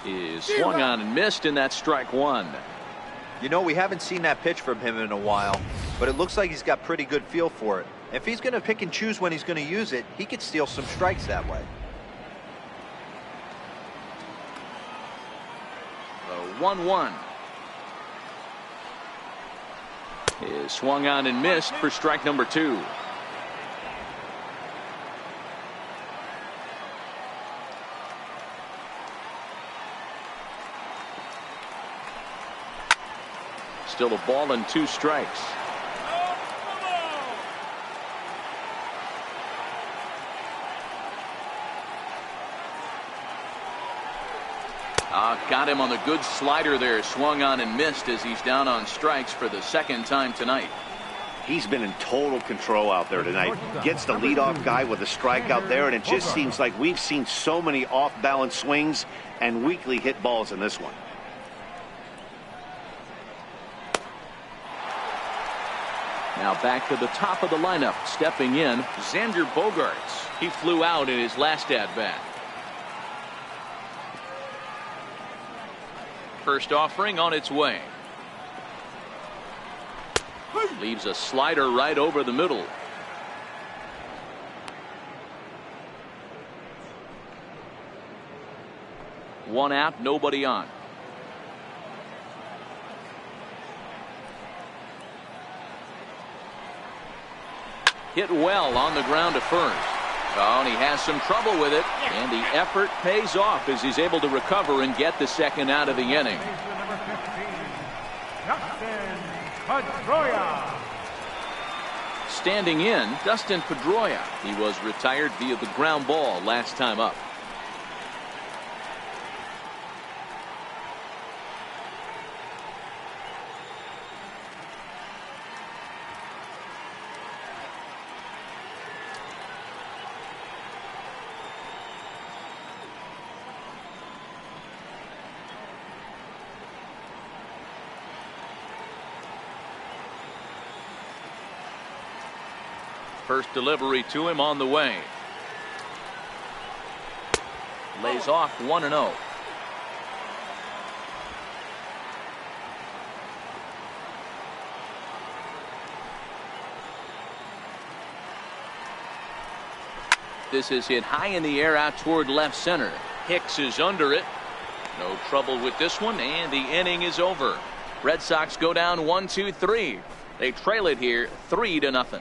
is swung on and missed, and that's strike 1. You know, we haven't seen that pitch from him in a while, but it looks like he's got pretty good feel for it. If he's going to pick and choose when he's going to use it, he could steal some strikes that way. The 1-1 is swung on and missed for strike number 2. Still a ball and 2 strikes. Got him on the good slider there. Swung on and missed as he's down on strikes for the 2nd time tonight. He's been in total control out there tonight. Gets the leadoff guy with a strikeout there, and it just seems like we've seen so many off-balance swings and weakly hit balls in this one. Now back to the top of the lineup. Stepping in, Xander Bogaerts. He flew out in his last at-bat. First offering on its way. Leaves a slider right over the middle. One out, nobody on. Hit well on the ground to first. Oh, and he has some trouble with it, and the effort pays off as he's able to recover and get the second out of the inning. Standing in, Dustin Pedroia. He was retired via the ground ball last time up. First delivery to him on the way. Lays off 1-0. This is hit high in the air out toward left center. Hicks is under it. No trouble with this one, and the inning is over. Red Sox go down 1-2-3. They trail it here 3-0.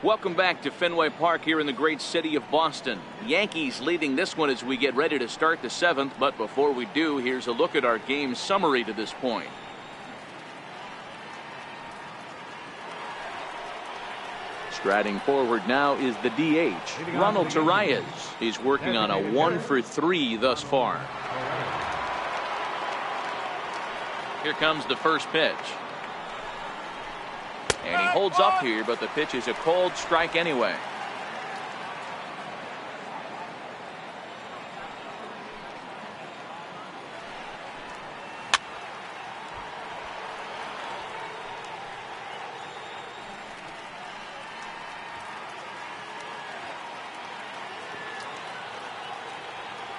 Welcome back to Fenway Park here in the great city of Boston. Yankees leading this one as we get ready to start the seventh. But before we do, here's a look at our game summary to this point. Striding forward now is the DH, Ronald Torreyes. He's working on a 1-for-3 thus far. Here comes the first pitch. And he holds up here, but the pitch is a cold strike anyway.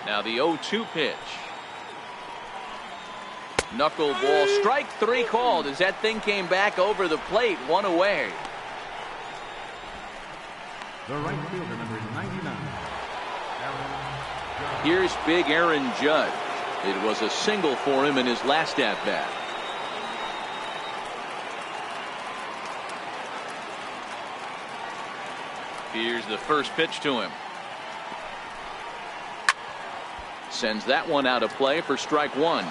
Now the 0-2 pitch. Knuckleball, strike three called as that thing came back over the plate, one away. The right fielder, number 99. Here's big Aaron Judge. It was a single for him in his last at bat. Here's the first pitch to him. Sends that one out of play for strike one.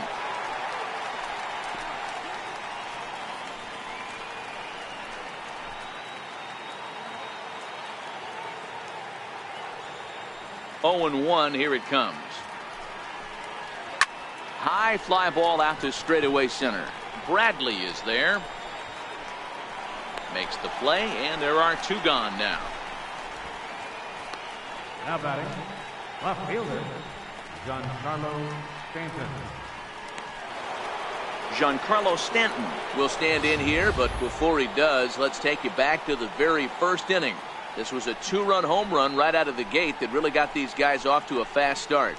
Oh, and 1, here it comes. High fly ball out to straightaway center. Bradley is there. Makes the play, and there are two gone now. Now batting, left fielder, Giancarlo Stanton. Giancarlo Stanton will stand in here, but before he does, let's take you back to the very first inning. This was a two-run home run right out of the gate that really got these guys off to a fast start.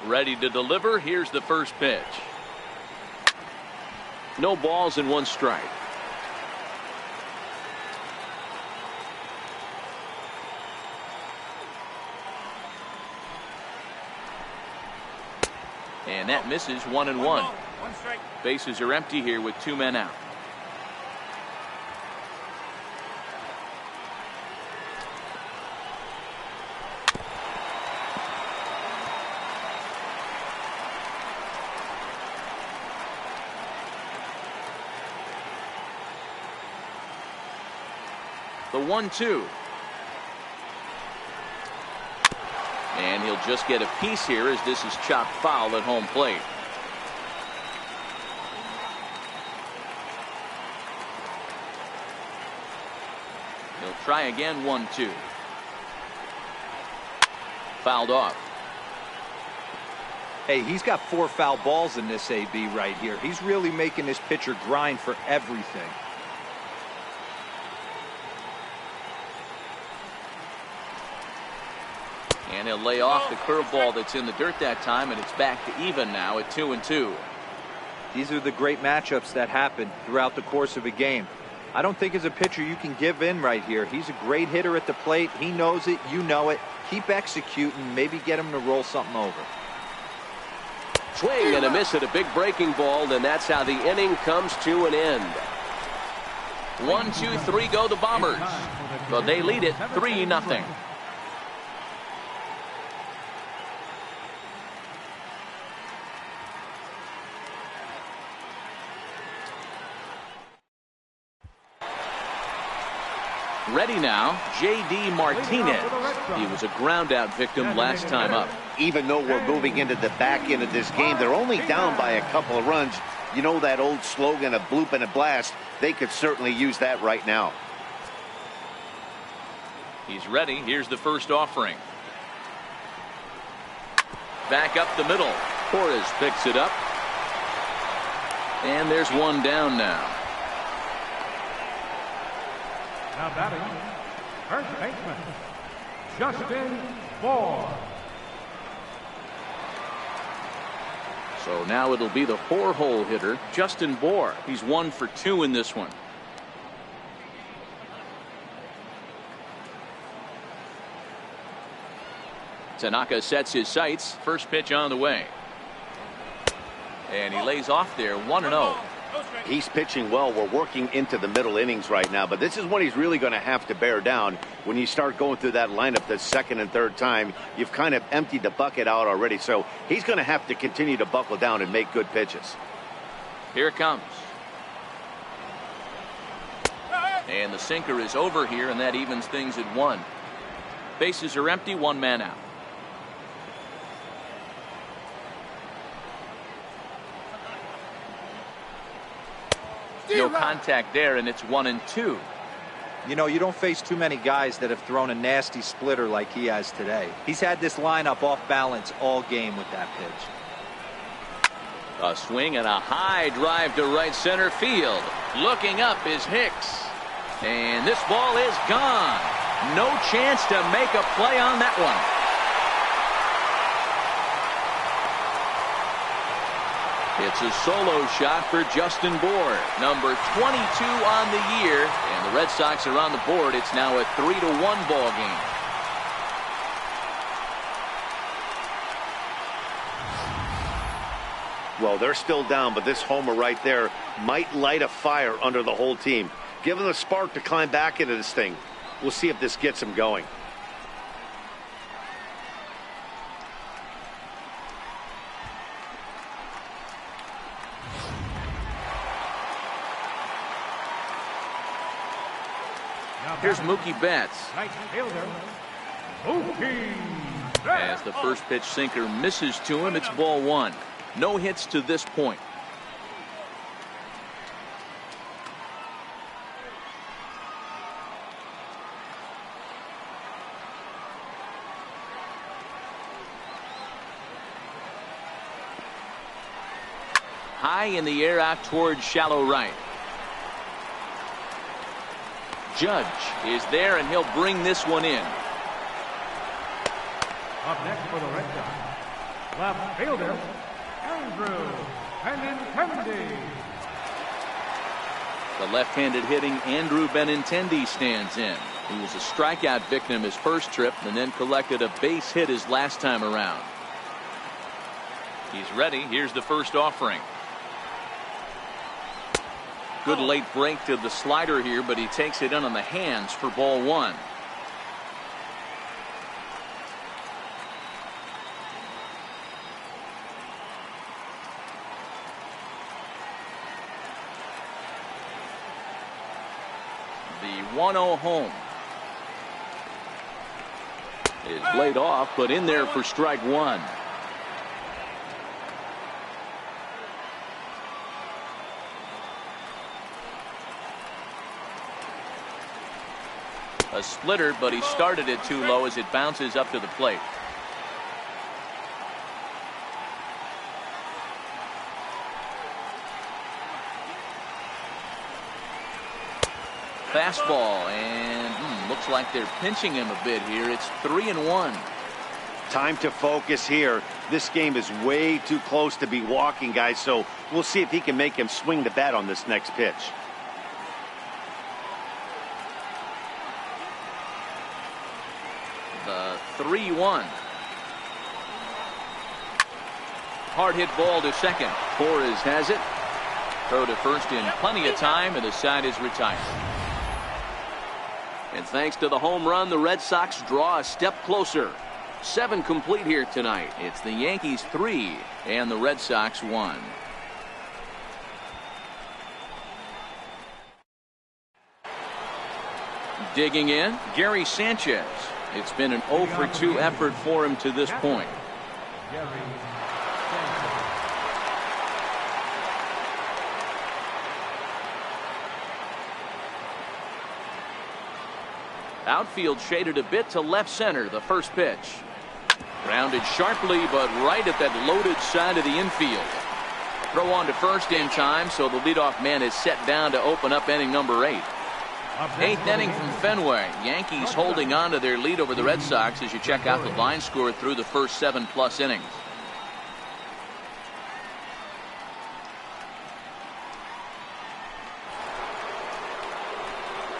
Ready to deliver. Here's the first pitch. No balls and one strike. And that misses 1-1. Bases are empty here with two men out. The 1-2. And he'll just get a piece here as this is chopped foul at home plate. Try again, 1-2. Fouled off. Hey, he's got 4 foul balls in this AB right here. He's really making this pitcher grind for everything. And he'll lay off the curveball that's in the dirt that time, and it's back to even now at 2-2. These are the great matchups that happen throughout the course of a game. I don't think as a pitcher you can give in right here. He's a great hitter at the plate. He knows it. You know it. Keep executing. Maybe get him to roll something over. Swing and a miss at a big breaking ball, and that's how the inning comes to an end. 1, 2, 3 go the Bombers. But they lead it 3-0. Ready now, J.D. Martinez. He was a ground-out victim last time up. Even though we're moving into the back end of this game, they're only down by a couple of runs. You know that old slogan of bloop and a blast? They could certainly use that right now. He's ready. Here's the first offering. Back up the middle. Torres picks it up. And there's one down now. Now batting, first baseman, Justin Bohr. So now it'll be the 4-hole hitter, Justin Bohr. He's 1 for 2 in this one. Tanaka sets his sights. First pitch on the way. And he lays off there, 1-0. He's pitching well. We're working into the middle innings right now, but this is when he's really going to have to bear down. When you start going through that lineup the second and third time, you've kind of emptied the bucket out already, so he's going to have to continue to buckle down and make good pitches. Here it comes. And the sinker is over here, and that evens things at 1. Bases are empty, 1 man out. No contact there, and it's 1-2. You know, you don't face too many guys that have thrown a nasty splitter like he has today. He's had this lineup off balance all game with that pitch. A swing and a high drive to right center field. Looking up is Hicks. And this ball is gone. No chance to make a play on that one. It's a solo shot for Justin Bohr, number 22 on the year, and the Red Sox are on the board. It's now a 3-1 ball game. Well, they're still down, but this homer right there might light a fire under the whole team. Give them a spark to climb back into this thing. We'll see if this gets them going. Here's Mookie Betts. Right fielder, Mookie Betts. As the first pitch sinker misses to him, it's ball 1. No hits to this point. High in the air out towards shallow right. Judge is there, and he'll bring this one in. Up next for the Red Sox, left fielder, Andrew Benintendi. The left-handed hitting Andrew Benintendi stands in. He was a strikeout victim his first trip and then collected a base hit his last time around. He's ready. Here's the first offering. Good late break to the slider here, but he takes it in on the hands for ball 1. The 1-0 home is laid off, but in there for strike 1. A splitter, but he started it too low as it bounces up to the plate. Fastball, and looks like they're pinching him a bit here. It's 3-1. Time to focus here. This game is way too close to be walking, guys, so we'll see if he can make him swing the bat on this next pitch. The 3-1. Hard hit ball to second. Torres has it. Throw to first in plenty of time, and the side is retired. And thanks to the home run, the Red Sox draw a step closer. 7 complete here tonight. It's the Yankees 3 and the Red Sox 1. Digging in, Gary Sanchez. It's been an 0 for 2 effort for him to this point. Outfield shaded a bit to left center. The first pitch. Grounded sharply, but right at that loaded side of the infield. Throw on to first in time, so the leadoff man is set down to open up inning number 8. 8th inning from Fenway. Yankees holding on to their lead over the Red Sox as you check out the line score through the first 7+ innings.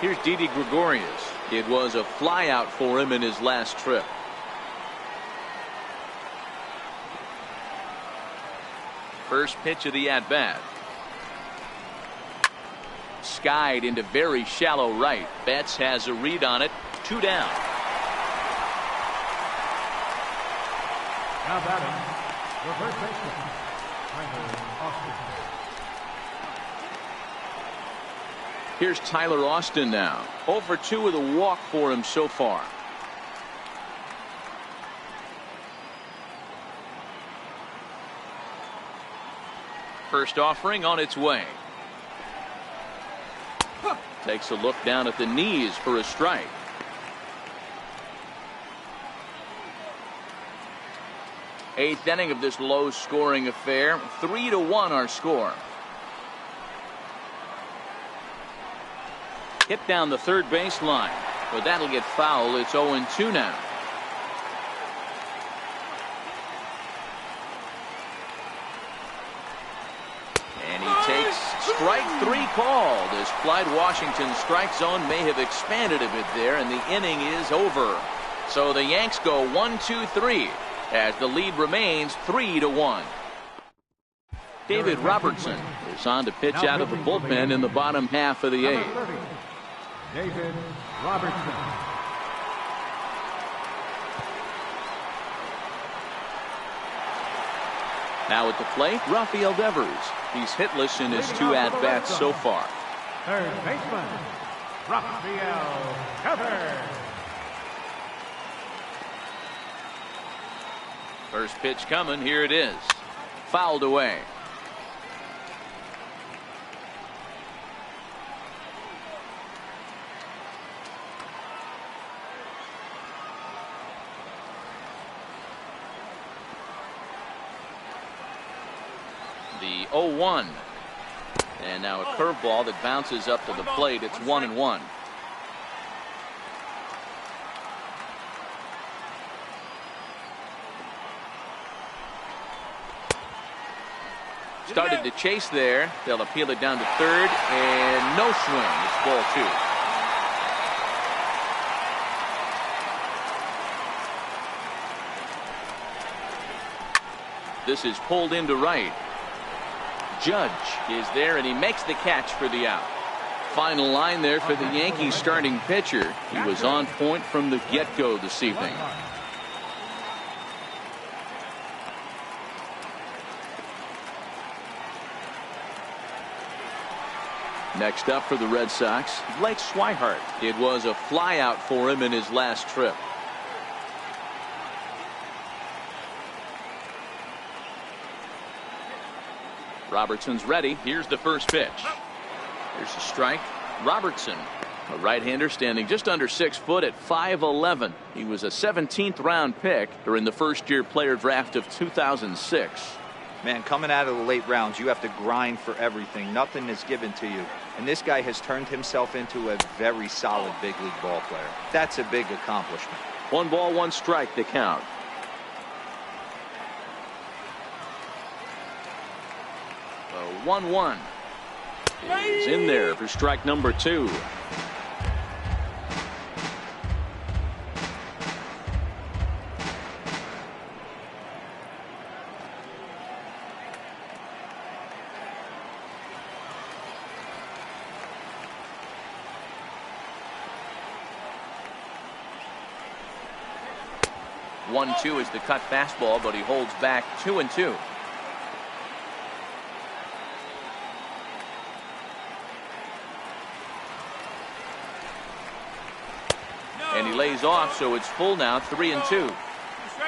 Here's Didi Gregorius. It was a flyout for him in his last trip. First pitch of the at-bat. Skied into very shallow right. Betts has a read on it. 2 down. Now batting, the first baseman, Tyler Austin. Here's Tyler Austin now. 0 for 2 with a walk for him so far. First offering on its way. Takes a look down at the knees for a strike. Eighth inning of this low-scoring affair. 3-1 our score. Hit down the third baseline, but that'll get foul. It's 0-2 now. And he takes strike 3 called as Clyde Washington's strike zone may have expanded a bit there, and the inning is over. So the Yanks go 1-2-3 as the lead remains 3-1. David Robertson is on to pitch out of the bullpen in the bottom half of the 8th. David Robertson. Now at the plate, Rafael Devers. He's hitless in his 2 at-bats so far. Third baseman, Rafael Devers. First pitch coming. Here it is. Fouled away. The 0-1. And now a curveball that bounces up to the plate. It's 1-1. Started to chase there. They'll appeal it down to third, and no swing. It's ball 2. This is pulled into right. Judge is there, and he makes the catch for the out. Final line there for the Yankees starting pitcher. He was on point from the get-go this evening. Next up for the Red Sox, Blake Swihart. It was a flyout for him in his last trip. Robertson's ready. Here's the first pitch. Here's a strike. Robertson A right-hander standing just under 6 foot at 5'11". He was a 17th round pick during the first-year player draft of 2006. Man, coming out of the late rounds, you have to grind for everything. Nothing is given to you. And this guy has turned himself into a very solid big league ball player. That's a big accomplishment. 1 ball, 1 strike to count. The 1-1 is in there for strike number 2. One-two is the cut fastball, but he holds back 2-2. And he lays off, so it's full now, 3-2.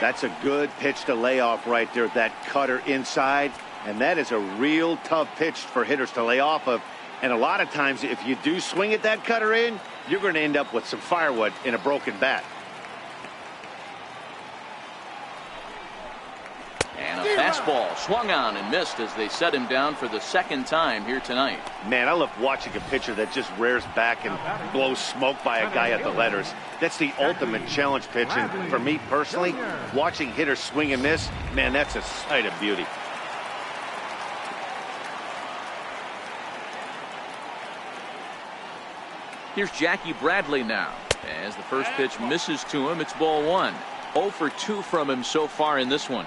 That's a good pitch to lay off right there, that cutter inside. And that is a real tough pitch for hitters to lay off of. And a lot of times, if you do swing at that cutter in, you're going to end up with some firewood in a broken bat. And a fastball swung on and missed as they set him down for the 2nd time here tonight. Man, I love watching a pitcher that just rears back and blows smoke by a guy at the letters. That's the ultimate challenge pitch. And for me personally, watching hitters swing and miss, man, that's a sight of beauty. Here's Jackie Bradley now. As the first pitch misses to him, it's ball 1. 0 for 2 from him so far in this one.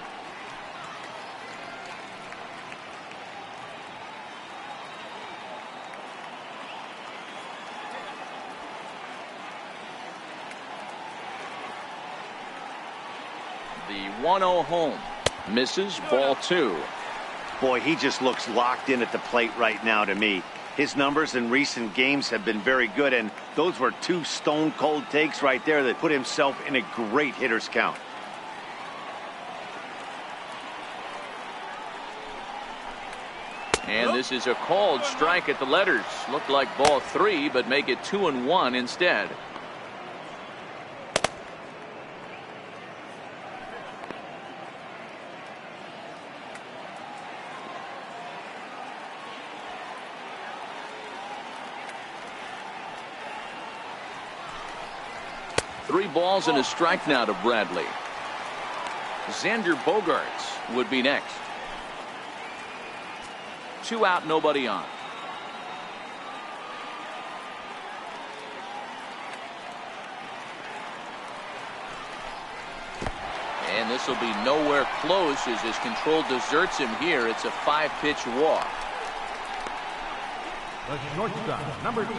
The 1-0 home misses, ball 2. Boy, he just looks locked in at the plate right now to me. His numbers in recent games have been very good, and those were 2 stone-cold takes right there that put himself in a great hitter's count. And this is a called strike at the letters. Looked like ball 3, but make it 2-1 instead. Three balls and a strike now to Bradley. Xander Bogaerts would be next. 2 out, nobody on. And this will be nowhere close as his control deserts him here. It's a 5-pitch walk. The shortstop, number 2,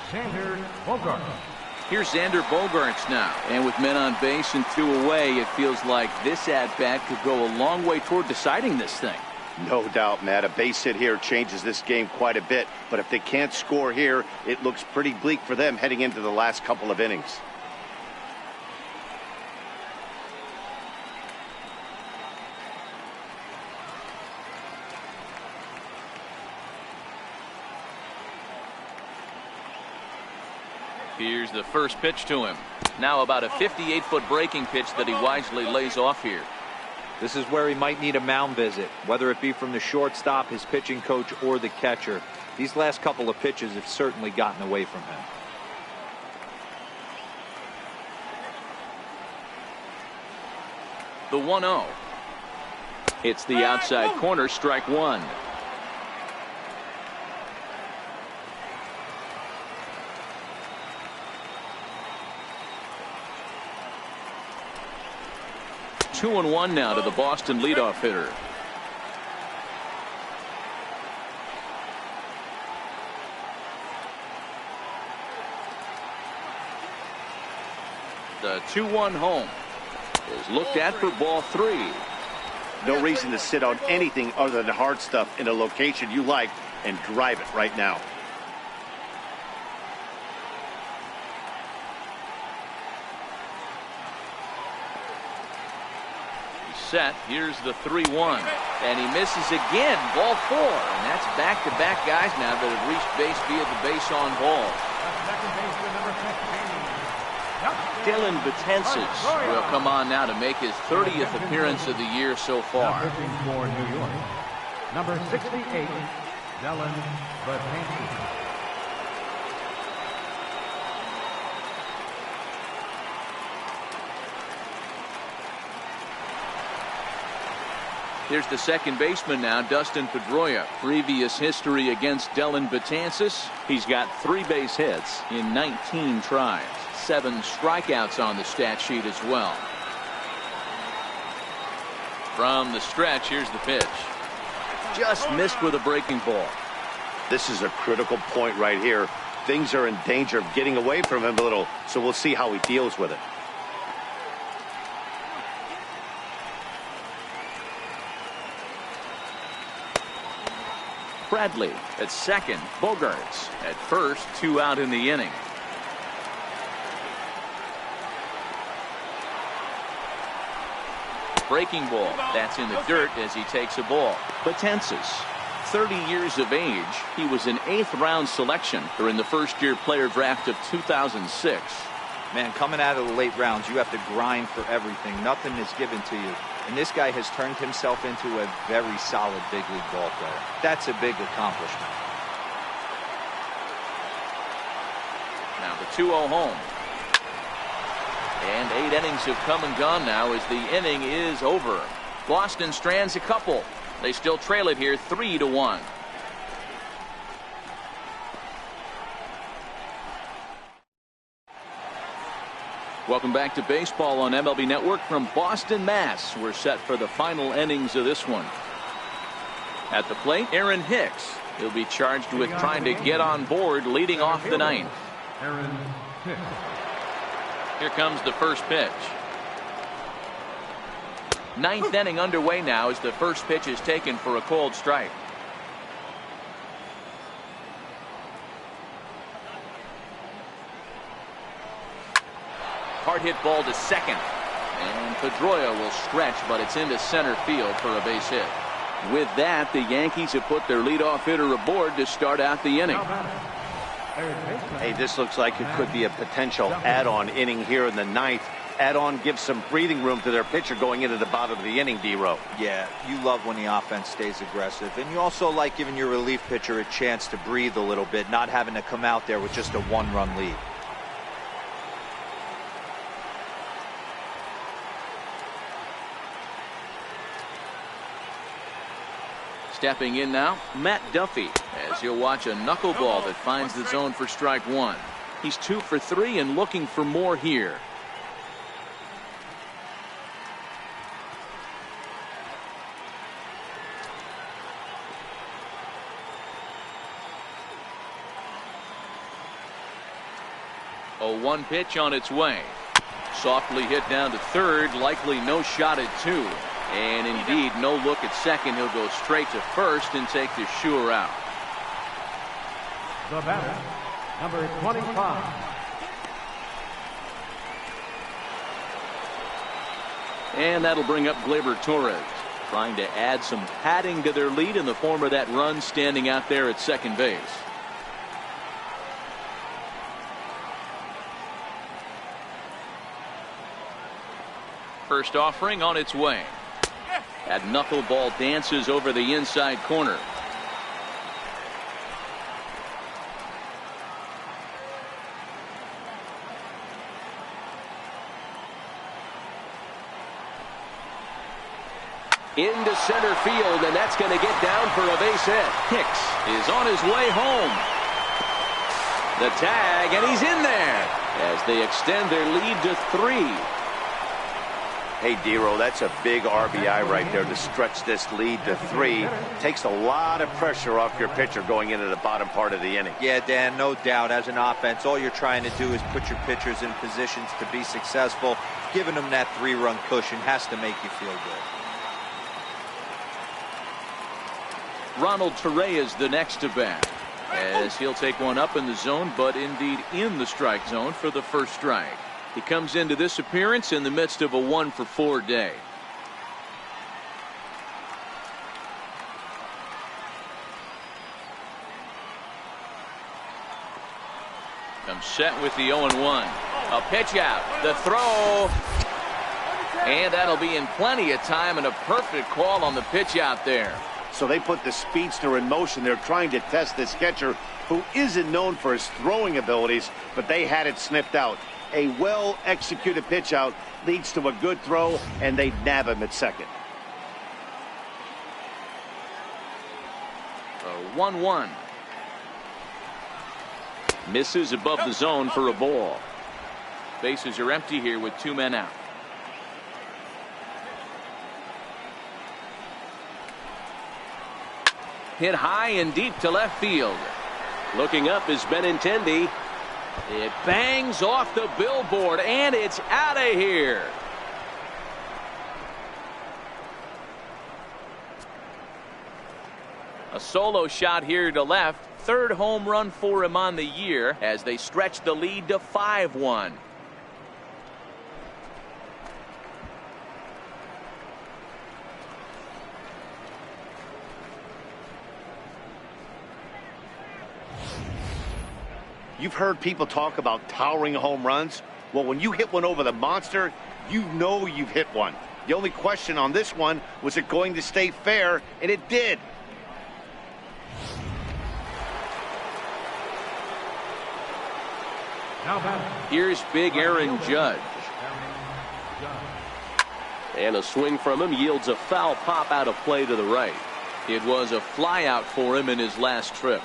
Xander Bogaerts. Here's Xander Bogaerts now. And with men on base and 2 away, it feels like this at-bat could go a long way toward deciding this thing. No doubt, Matt. A base hit here changes this game quite a bit. But if they can't score here, it looks pretty bleak for them heading into the last couple of innings. Here's the first pitch to him. Now about a 58-foot breaking pitch that he wisely lays off here. This is where he might need a mound visit, whether it be from the shortstop, his pitching coach, or the catcher. These last couple of pitches have certainly gotten away from him. The 1-0. It's the outside corner, strike 1. Two and 1 now to the Boston leadoff hitter. The 2-1 home is looked at for ball 3. No reason to sit on anything other than hard stuff in a location you like and drive it right now. set. Here's the 3-1. And he misses again. Ball 4. And that's back-to-back guys now that have reached base via the base on ball. Second baseman, number 15. Dylan Betances will come on now to make his 30th appearance of the year so far. Pitching for New York, number 68, Dylan Betances. Here's the second baseman now, Dustin Pedroia. Previous history against Dylan Betances. He's got 3 base hits in 19 tries. 7 strikeouts on the stat sheet as well. From the stretch, here's the pitch. Just missed with a breaking ball. This is a critical point right here. Things are in danger of getting away from him a little, so we'll see how he deals with it. Bradley at second. Bogarts at first. 2 out in the inning. Breaking ball. That's in the dirt as he takes a ball. Betances, 30 years of age. He was an 8th round selection during the first-year player draft of 2006. Man, coming out of the late rounds, you have to grind for everything. Nothing is given to you. And this guy has turned himself into a very solid big league ball player. That's a big accomplishment. Now the 2-0 home. And 8 innings have come and gone now as the inning is over. Boston strands a couple. They still trail it here 3-1. Welcome back to baseball on MLB Network from Boston, Mass. We're set for the final innings of this one. At the plate, Aaron Hicks. He'll be charged with trying to get on board leading off the 9th. Aaron Hicks. Here comes the first pitch. 9th inning underway now as the first pitch is taken for a cold strike. Hard hit ball to second. And Pedroia will stretch, but it's into center field for a base hit. With that, the Yankees have put their leadoff hitter aboard to start out the inning. Hey, this looks like it could be a potential add-on inning here in the 9th. Add-on gives some breathing room to their pitcher going into the bottom of the inning, D-Row. Yeah, you love when the offense stays aggressive. And you also like giving your relief pitcher a chance to breathe a little bit, not having to come out there with just a 1-run lead. Stepping in now, Matt Duffy, as he'll watch a knuckleball that finds the zone for strike 1. He's 2 for 3 and looking for more here. A 1 pitch on its way. Softly hit down to third, likely no shot at 2. And indeed, no look at second. He'll go straight to first and take the sure out. The batter, number 25. And that'll bring up Gleyber Torres, trying to add some padding to their lead in the form of that run standing out there at second base. First offering on its way. That knuckleball dances over the inside corner. Into center field, and that's going to get down for a base hit. Hicks is on his way home. The tag, and he's in there as they extend their lead to 3. Hey, D-Row, that's a big RBI right there to stretch this lead to 3. Takes a lot of pressure off your pitcher going into the bottom part of the inning. Yeah, Dan, no doubt. As an offense, all you're trying to do is put your pitchers in positions to be successful. Giving them that 3-run cushion has to make you feel good. Ronald Torrey is the next to bat, as he'll take one up in the zone, but indeed in the strike zone for the first strike. He comes into this appearance in the midst of a 1-for-4 day. Comes set with the 0-1. A pitch out. The throw. And that'll be in plenty of time, and a perfect call on the pitch out there. So they put the speedster in motion. They're trying to test this catcher who isn't known for his throwing abilities, but they had it sniffed out. A well-executed pitch out leads to a good throw, and they nab him at second. 1-1. Misses above the zone for a ball. Bases are empty here with 2 men out. Hit high and deep to left field. Looking up is Benintendi. It bangs off the billboard, and it's out of here. A solo shot here to left. 3rd home run for him on the year as they stretch the lead to 5-1. You've heard people talk about towering home runs. Well, when you hit one over the monster, you know you've hit one. The only question on this one was it going to stay fair, and it did. Here's big Aaron Judge. And a swing from him yields a foul pop out of play to the right. It was a flyout for him in his last trip.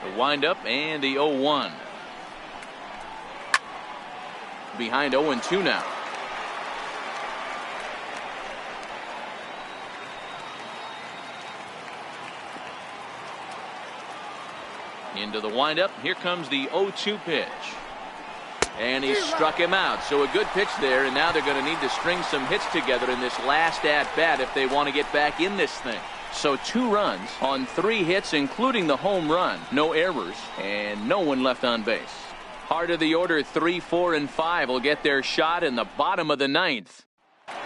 The windup and the 0-1. Behind 0-2 now. Into the windup. Here comes the 0-2 pitch. And he struck him out. So a good pitch there, and now they're going to need to string some hits together in this last at-bat if they want to get back in this thing. So 2 runs on 3 hits, including the home run. No errors, and no one left on base. Heart of the order, 3, 4, and 5 will get their shot in the bottom of the 9th.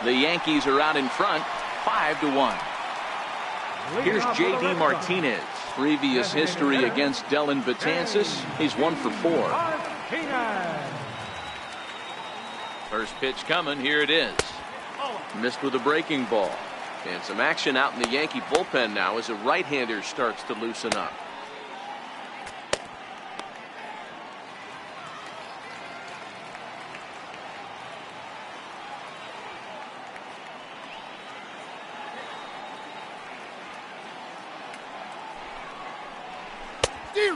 The Yankees are out in front, 5-1. Here's J.D. Martinez. Previous history against Dellin Betances. He's 1 for 4. First pitch coming. Here it is. Missed with a breaking ball. And some action out in the Yankee bullpen now as a right-hander starts to loosen up.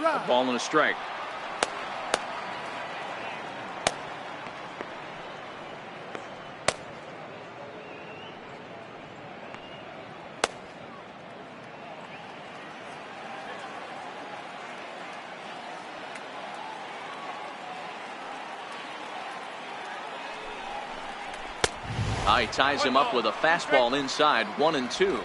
A ball and a strike. He ties him up with a fastball inside, 1-2.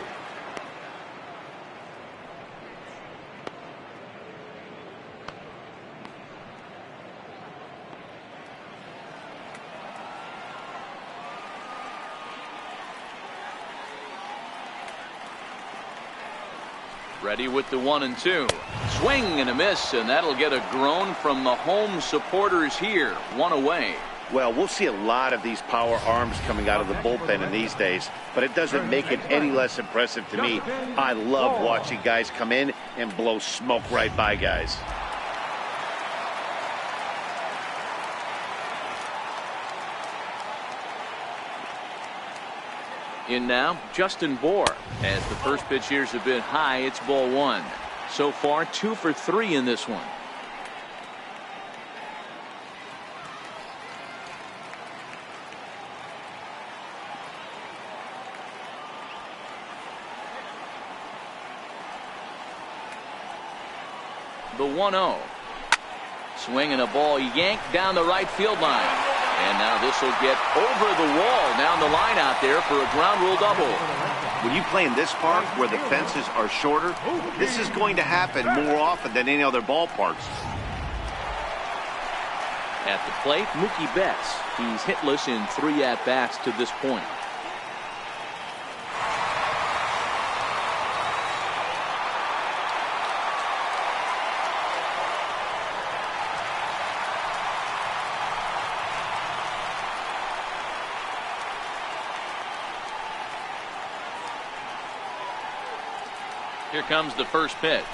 Ready with the 1-2. Swing and a miss, and that'll get a groan from the home supporters here. 1 away. Well, we'll see a lot of these power arms coming out of the bullpen in these days, but it doesn't make it any less impressive to me. I love watching guys come in and blow smoke right by guys. In now, Justin Bour. As the first pitch here's a bit high, it's ball 1. So far, 2 for 3 in this one. The 1-0. Swing and a ball yanked down the right field line. And now this will get over the wall down the line out there for a ground rule double. When you play in this park where the fences are shorter, this is going to happen more often than any other ballparks. At the plate, Mookie Betts. He's hitless in 3 at-bats to this point. Here comes the first pitch.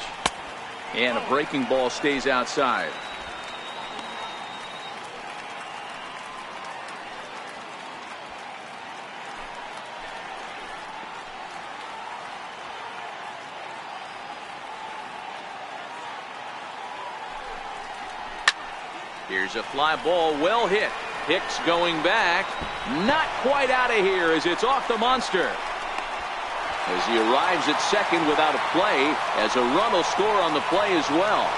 And a breaking ball stays outside. Here's a fly ball, well hit. Hicks going back. Not quite out of here as it's off the monster. As he arrives at second without a play, as a run will score on the play as well.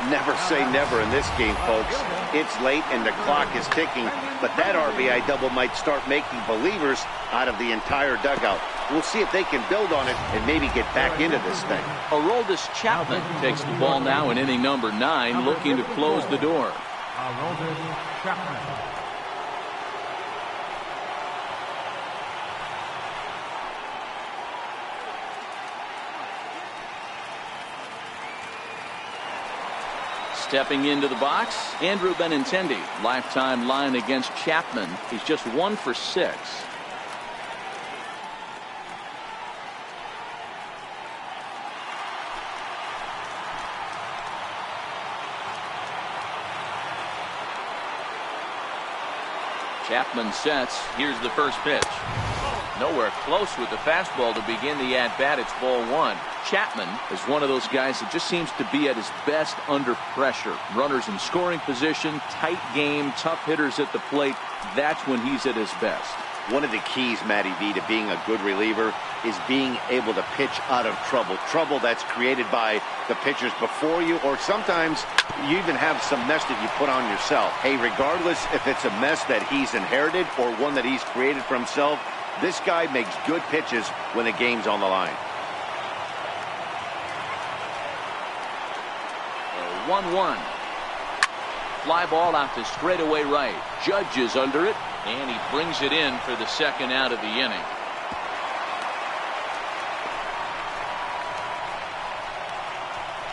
Never say never in this game, folks. It's late and the clock is ticking, but that RBI double might start making believers out of the entire dugout. We'll see if they can build on it and maybe get back into this thing. Aroldis Chapman takes the ball now in inning number 9, looking to close the door. Aroldis Chapman. Stepping into the box, Andrew Benintendi. Lifetime line against Chapman. He's just 1 for 6. Chapman sets. Here's the first pitch. Nowhere close with the fastball to begin the at-bat. It's ball 1. Chapman is one of those guys that just seems to be at his best under pressure. Runners in scoring position, tight game, tough hitters at the plate. That's when he's at his best. One of the keys, Matty V, to being a good reliever is being able to pitch out of trouble. Trouble that's created by the pitchers before you, or sometimes you even have some mess that you put on yourself. Hey, regardless if it's a mess that he's inherited or one that he's created for himself, this guy makes good pitches when the game's on the line. 1-1. Fly ball out to straightaway right. Judge is under it, and he brings it in for the second out of the inning.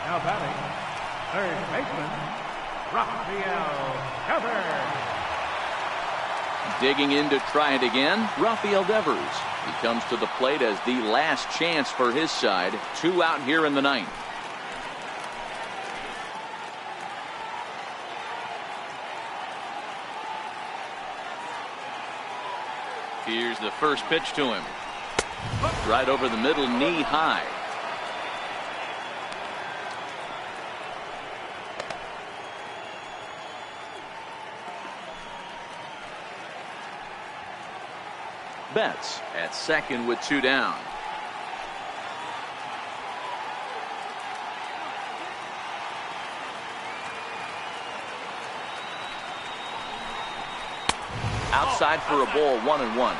Now batting, third baseman, Rafael Devers. Digging in to try it again, Rafael Devers. He comes to the plate as the last chance for his side. 2 out here in the 9th. Here's the first pitch to him. Right over the middle, knee high. Betts at second with 2 down. Outside for a ball, 1-1.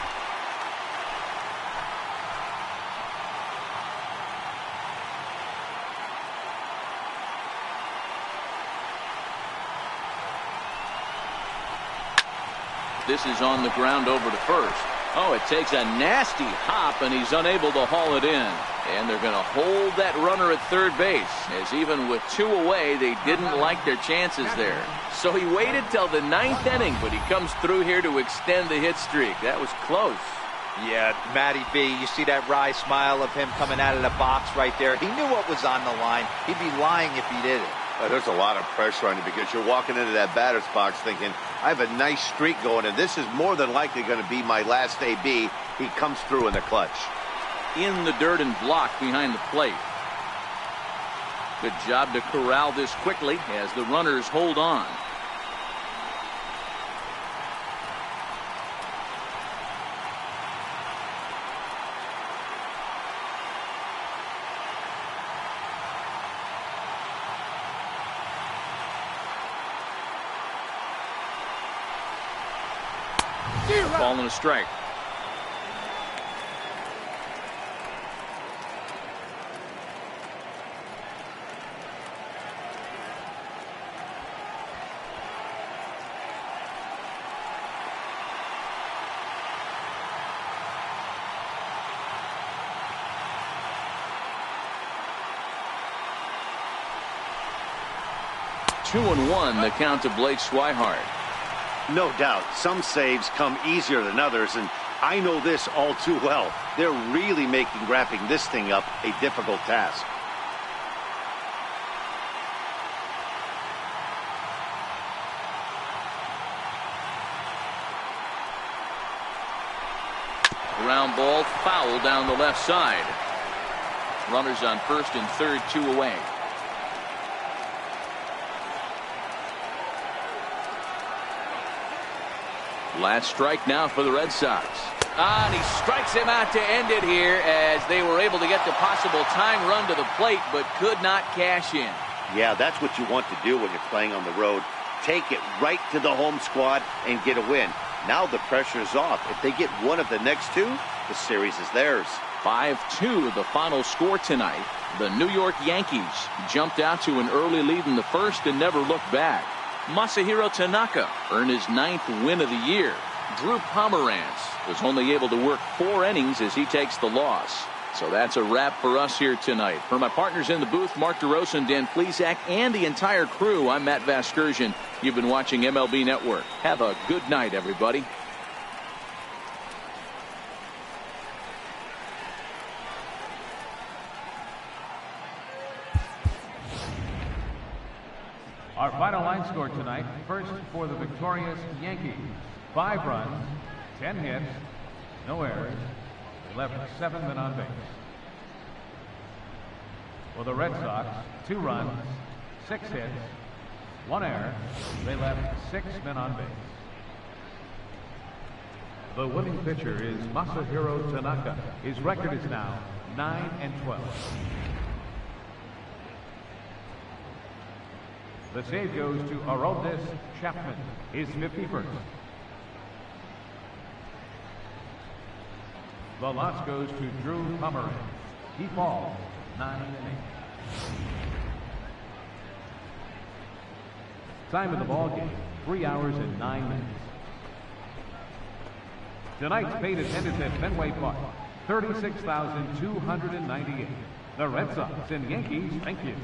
This is on the ground over to first. Oh, it takes a nasty hop, and he's unable to haul it in. And they're going to hold that runner at third base, as even with 2 away, they didn't like their chances there. So he waited till the 9th inning, but he comes through here to extend the hit streak. That was close. Yeah, Matty B, you see that wry smile of him coming out of the box right there. He knew what was on the line. He'd be lying if he didn't. There's a lot of pressure on you because you're walking into that batter's box thinking, I have a nice streak going, and this is more than likely going to be my last AB. He comes through in the clutch. In the dirt and blocked behind the plate. Good job to corral this quickly as the runners hold on. Ball and a strike. Two and one, the count to Blake Swihart. No doubt, some saves come easier than others, and I know this all too well. They're really making wrapping this thing up a difficult task. Ground ball foul down the left side. Runners on first and third, 2 away. Last strike now for the Red Sox. And he strikes him out to end it here as they were able to get the possible time run to the plate but could not cash in. Yeah, that's what you want to do when you're playing on the road. Take it right to the home squad and get a win. Now the pressure is off. If they get one of the next two, the series is theirs. 5-2 the final score tonight. The New York Yankees jumped out to an early lead in the first and never looked back. Masahiro Tanaka earned his 9th win of the year. Drew Pomeranz was only able to work 4 innings as he takes the loss. So that's a wrap for us here tonight. For my partners in the booth, Mark DeRosa and Dan Plesac, and the entire crew, I'm Matt Vasgersian. You've been watching MLB Network. Have a good night, everybody. Our final line score tonight, first for the victorious Yankees. 5 runs, 10 hits, no errors. They left 7 men on base. For the Red Sox, 2 runs, 6 hits, 1 error. They left 6 men on base. The winning pitcher is Masahiro Tanaka. His record is now 9-12. The save goes to Aroldis Chapman, his 51st. The loss goes to Drew Pomeranz. He falls 9-8. Time of the ball game, 3 hours and 9 minutes. Tonight's paid attendance at Fenway Park, 36,298. The Red Sox and Yankees, thank you.